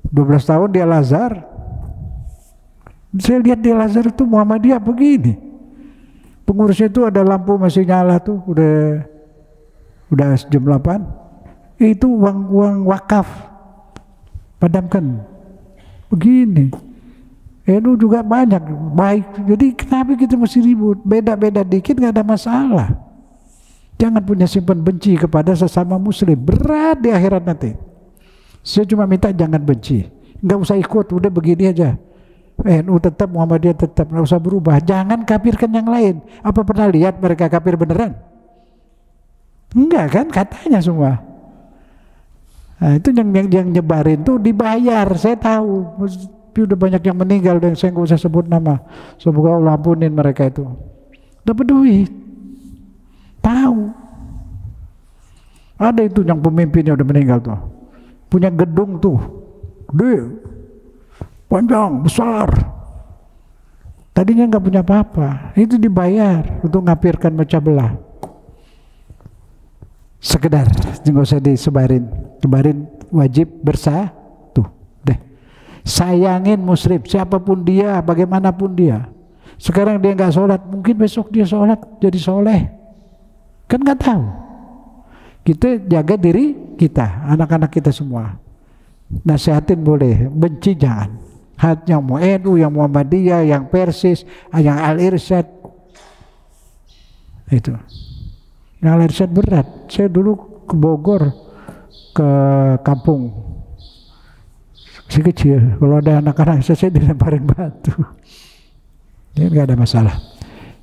12 tahun di Al-Azhar. Saya lihat di Al-Azhar itu Muhammadiyah begini. Pengurusnya itu ada lampu masih nyala tuh, udah jam 8. Itu uang wakaf. Padamkan. Begini. NU juga banyak, baik. Jadi kenapa kita mesti ribut? Beda-beda dikit nggak ada masalah. Jangan punya simpan benci kepada sesama muslim, berat di akhirat nanti. Saya cuma minta jangan benci, nggak usah ikut, udah begini aja. NU tetap, Muhammadiyah tetap, nggak usah berubah. Jangan kafirkan yang lain. Apa pernah lihat mereka kafir beneran? Enggak kan, katanya semua. Nah, itu yang nyebarin tuh dibayar, saya tahu. Udah banyak yang meninggal dan saya nggak usah sebut nama. Semoga Allah ampunin mereka itu. Dapat duit. Tahu. Ada itu yang pemimpinnya udah meninggal tuh. Punya gedung tuh. Gede. Panjang, besar. Tadinya nggak punya apa-apa. Itu dibayar untuk ngapirkan mecah belah. Sekedar, nggak usah disebarin. Sebarin wajib bersatu. Deh. Sayangin muslim, siapapun dia, bagaimanapun dia. Sekarang dia nggak sholat, mungkin besok dia sholat jadi soleh. Kan nggak tahu. Kita jaga diri kita, anak-anak kita semua. Nasihatin boleh, benci jangan. Yang mau NU, yang Muhammadiyah, yang Persis, yang Al-Irsyad. Itu. Yang Al-Irsyad berat. Saya dulu ke Bogor, ke kampung. Saya kecil, kalau ada anak-anak saya dilemparin batu. Ya nggak ada masalah.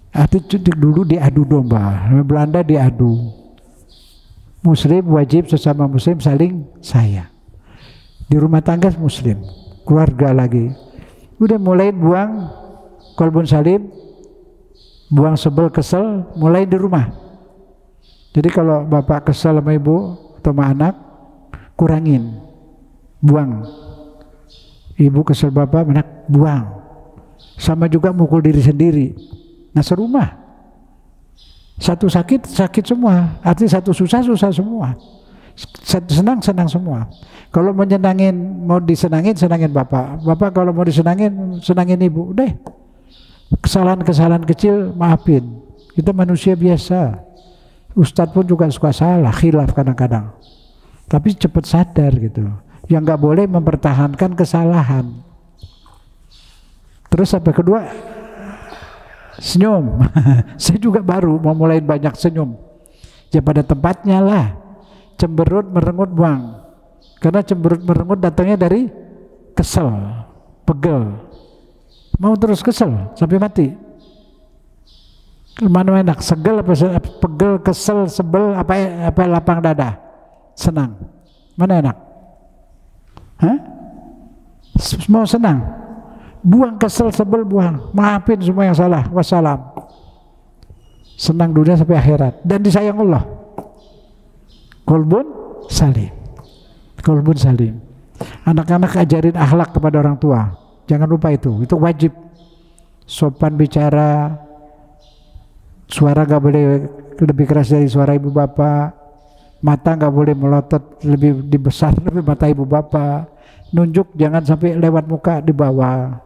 Itu dulu diadu domba, Belanda diadu. Muslim wajib sesama muslim saling sayang. Di rumah tangga muslim, keluarga lagi. Udah mulai buang Qalbun Salim, buang sebel kesel, mulai di rumah. Jadi kalau bapak kesel sama ibu atau sama anak, kurangin, buang. Ibu kesel bapak, anak buang. Sama juga mukul diri sendiri. Nah serumah. Satu sakit, sakit semua. Artinya satu susah, susah semua. Senang semua. Kalau mau disenangin senangin bapak. Bapak kalau mau disenangin senangin ibu. Udah. Kesalahan-kesalahan kecil maafin. Kita manusia biasa. Ustadz pun juga suka salah, khilaf kadang-kadang. Tapi cepat sadar gitu. Yang nggak boleh mempertahankan kesalahan. Terus sampai kedua, senyum. Saya juga baru mau mulai banyak senyum. Ya pada tempatnya lah. Cemberut merengut buang. Karena cemberut merengut datangnya dari kesel, pegel. Mau terus kesel sampai mati. Mana enak, segel apa pegel, kesel, sebel, apa lapang dada, senang. Mana enak? Hah? Mau senang? Buang kesel, sebel, buang. Maafin semua yang salah. Wassalam. Senang dunia sampai akhirat dan disayang Allah. Kolbun salim. Kolbun salim. Anak-anak ajarin akhlak kepada orang tua. Jangan lupa itu wajib. Sopan bicara, suara gak boleh lebih keras dari suara ibu bapak, mata gak boleh melotot lebih dibesar lebih mata ibu bapak, nunjuk jangan sampai lewat muka di bawah.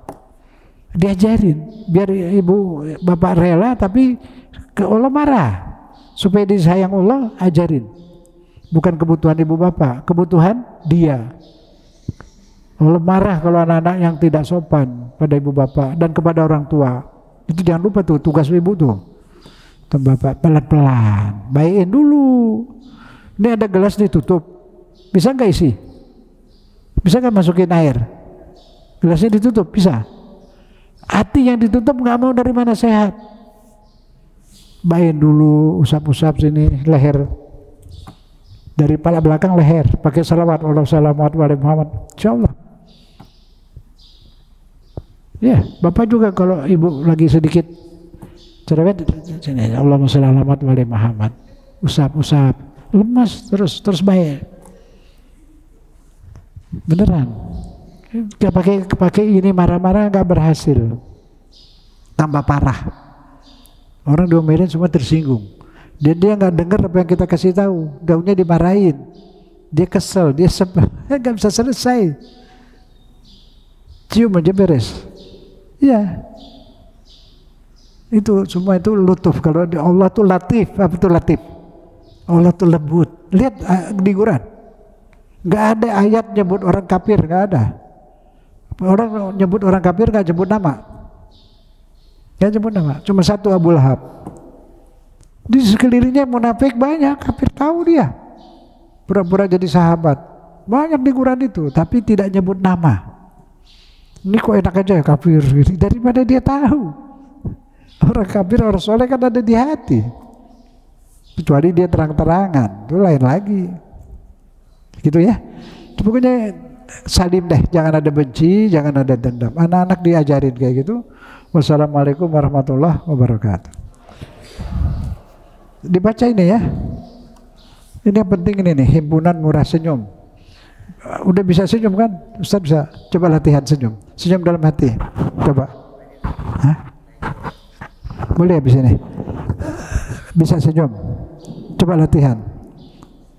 Diajarin biar ibu bapak rela, tapi ke Allah marah supaya disayang Allah. Ajarin, bukan kebutuhan ibu bapak, kebutuhan dia. Allah marah kalau anak-anak yang tidak sopan pada ibu bapak dan kepada orang tua. Itu jangan lupa tuh tugas ibu tuh. Bapak pelan-pelan, baikin dulu. Ini ada gelas ditutup, bisa nggak isi? Bisa nggak masukin air? Gelasnya ditutup, bisa. Hati yang ditutup nggak mau dari mana sehat. Baikin dulu, usap-usap sini leher. Dari kepala belakang leher, pakai salawat. Wassalamualaikum Muhammad. Insyaallah. Ya, bapak juga kalau ibu lagi sedikit cerewet, Allahumma sholli ala Muhammad. Usap-usap, lemas terus baik. Beneran. Gak pakai ini marah-marah nggak berhasil. Tambah parah. Orang diomelin semua tersinggung. Dan dia nggak dengar apa yang kita kasih tahu. Daunnya dimarahin. Dia kesel, dia sebel, nggak bisa selesai. Cium aja beres. Ya. Itu semua itu lutuf. Kalau Allah tuh latif, apa itu latif? Allah tuh lembut. Lihat di Quran, nggak ada ayat nyebut orang kafir, nggak ada. Orang nyebut orang kafir nggak nyebut nama, nggak nyebut nama. Cuma satu, Abu Lahab. Di sekelilingnya munafik banyak, kafir tahu dia. Pura-pura jadi sahabat. Banyak di Quran itu, tapi tidak nyebut nama. Ini kok enak aja ya kafir, daripada dia tahu. Orang kafir, orang soleh kan ada di hati. Kecuali dia terang-terangan, itu lain lagi. Gitu ya. Pokoknya salim deh, jangan ada benci, jangan ada dendam. Anak-anak diajarin kayak gitu. Wassalamualaikum warahmatullahi wabarakatuh. Dibaca ini ya. Ini yang penting ini nih, himpunan murah senyum. Udah bisa senyum kan? Ustaz bisa? Coba latihan senyum. Senyum dalam hati. Coba. Hah? Boleh habis ini? Bisa senyum. Coba latihan.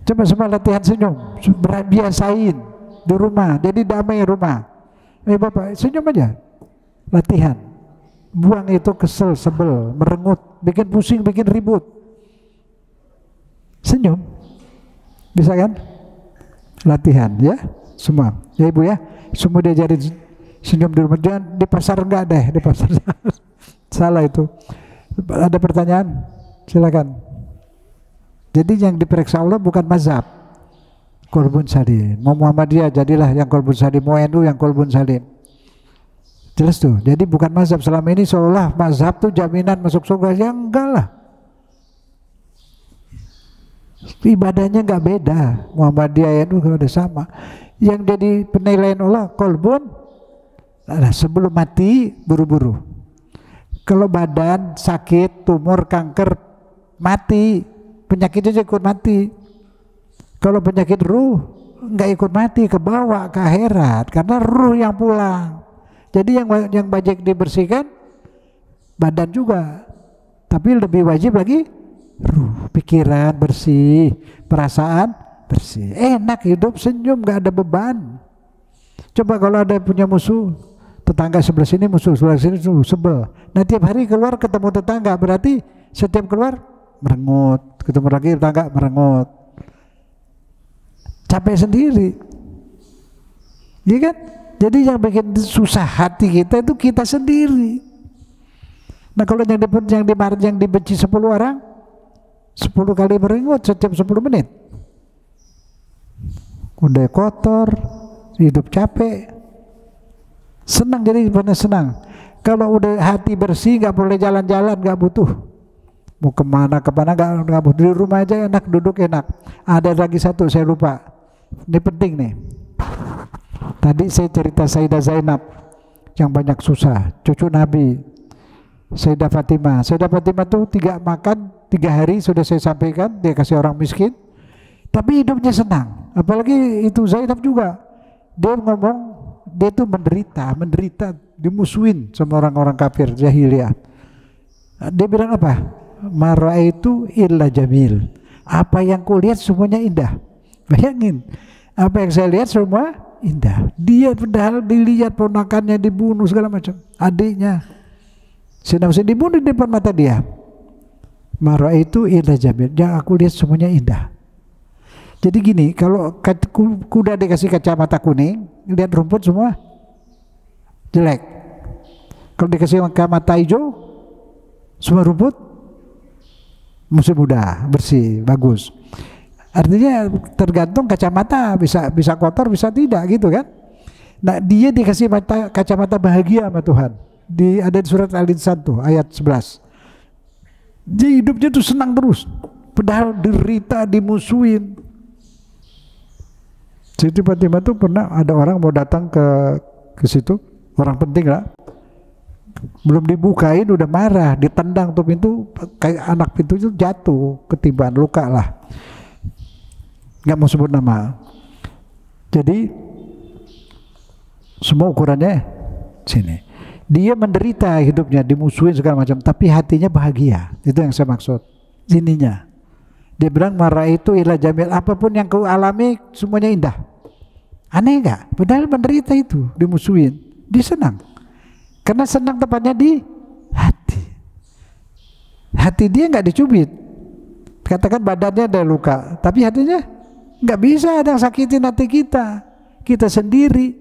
Coba semua latihan senyum. Biasain di rumah. Jadi damai rumah. Bapak, senyum aja. Latihan. Buang itu kesel, sebel, merengut, bikin pusing, bikin ribut. Senyum. Bisa kan? Latihan ya. Semua. Ya Ibu ya. Semua diajarin senyum di rumah. Jangan di pasar, enggak deh. Di pasar salah itu. Ada pertanyaan? Silakan. Jadi yang diperiksa Allah bukan mazhab. Kolbun salim. Mau Muhammadiyah jadilah yang kolbun salim. Mau NU yang kolbun salim. Jelas tuh. Jadi bukan mazhab. Selama ini seolah mazhab tuh jaminan masuk surga. Ya enggak lah. Ibadahnya nggak beda. Muhammadiyah NU udah sama. Yang jadi penilaian Allah kolbun. Nah, sebelum mati buru-buru. Kalau badan sakit, tumor, kanker, mati, penyakitnya ikut mati. Kalau penyakit ruh nggak ikut mati, kebawa ke akhirat karena ruh yang pulang. Jadi yang wajib dibersihkan badan juga, tapi lebih wajib lagi ruh, pikiran bersih, perasaan bersih. Enak hidup, senyum, nggak ada beban. Coba kalau ada punya musuh, tetangga sebelah sini musuh, sebelah sini musuh, sebel. Nah tiap hari keluar ketemu tetangga, berarti setiap keluar merengut, ketemu lagi tetangga merengut. Capek sendiri. Iya kan? Jadi yang bikin susah hati kita itu kita sendiri. Nah kalau yang dibenci 10 orang, 10 kali merengut setiap 10 menit. Udah kotor, hidup capek. Senang, jadi benar senang. Kalau udah hati bersih, nggak boleh jalan-jalan, nggak butuh. Mau kemana nggak butuh. Di rumah aja enak, duduk enak. Ada lagi satu saya lupa. Ini penting nih. Tadi saya cerita Sayyidah Zainab yang banyak susah, cucu Nabi. Sayyidah Fatimah. Sayyidah Fatimah tuh 3 hari sudah saya sampaikan, dia kasih orang miskin. Tapi hidupnya senang. Apalagi itu Zainab juga. Dia ngomong, dia tuh menderita, dimusuhin sama orang-orang kafir jahiliyah. Dia bilang apa? Mara itu illa jamil. Apa yang kulihat semuanya indah. Bayangin, apa yang saya lihat semua indah. Dia padahal dilihat ponakannya dibunuh segala macam, adiknya sedang dibunuh di depan mata dia. Mara itu illa jamil. Yang aku lihat semuanya indah. Jadi gini, kalau kuda dikasih kacamata kuning, lihat rumput semua jelek. Kalau dikasih kacamata hijau, semua rumput masih muda, bersih, bagus. Artinya tergantung kacamata, bisa kotor, bisa tidak, gitu kan? Nah, dia dikasih kacamata bahagia sama Tuhan. Ada di surat Al-Insan tuh, ayat 11. Dia hidupnya tuh senang terus, padahal derita, dimusuhin. Siti Fatimah tuh pernah ada orang mau datang ke situ, orang penting lah, belum dibukain udah marah, ditendang tuh pintu, kayak anak pintu itu jatuh, ketiban, luka lah. Nggak mau sebut nama. Jadi semua ukurannya sini. Dia menderita hidupnya, dimusuhin segala macam, tapi hatinya bahagia. Itu yang saya maksud. Ininya. Dia bilang marah itu ilah jamil, apapun yang kau alami semuanya indah. Aneh nggak? Padahal menderita itu, dimusuhin. Dia senang. Karena senang tepatnya di hati. Hati dia nggak dicubit. Katakan badannya ada luka, tapi hatinya nggak bisa ada yang sakitin hati kita. Kita sendiri.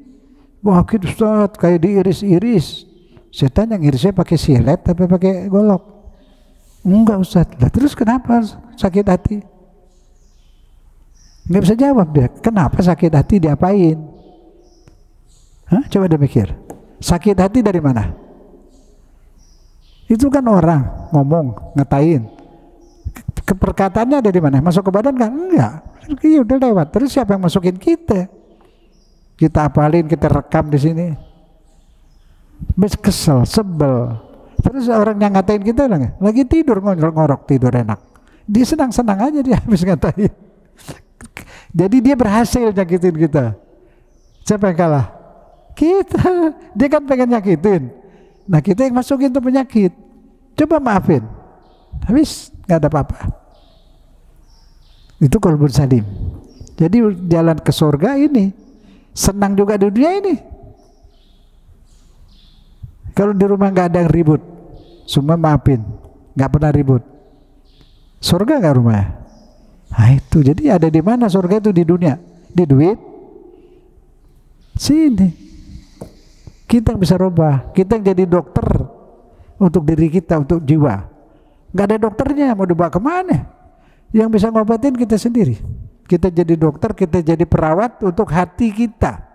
Wah, kita Ustaz kayak diiris-iris. Setan yang irisnya pakai silet tapi pakai golok. Enggak Ustaz. Lah terus kenapa sakit hati? Nggak bisa jawab dia. Kenapa sakit hati, diapain? Hah? Coba dia mikir. Sakit hati dari mana? Itu kan orang ngomong, ngatain. Keperkataannya dari mana? Masuk ke badan kan? Enggak. Iya udah lewat. Terus siapa yang masukin kita? Kita apalin, kita rekam di sini. Kesel, sebel. Terus orang yang ngatain kita lagi tidur, ngorok tidur enak. Dia senang-senang aja dia habis ngatain. Jadi dia berhasil nyakitin kita. Siapa yang kalah? Kita. Dia kan pengen nyakitin. Nah kita yang masukin tuh penyakit. Coba maafin. Habis nggak ada apa-apa. Itu qalbun salim. Jadi jalan ke surga ini. Senang juga di dunia ini. Kalau di rumah nggak ada yang ribut, semua maafin, nggak pernah ribut. Surga nggak rumah? Nah itu, jadi ada di mana surga itu di dunia? Di duit? Sini. Kita yang bisa rubah, kita yang jadi dokter untuk diri kita, untuk jiwa. Nggak ada dokternya, mau dibawa kemana? Yang bisa ngobatin kita sendiri. Kita jadi dokter, kita jadi perawat untuk hati kita.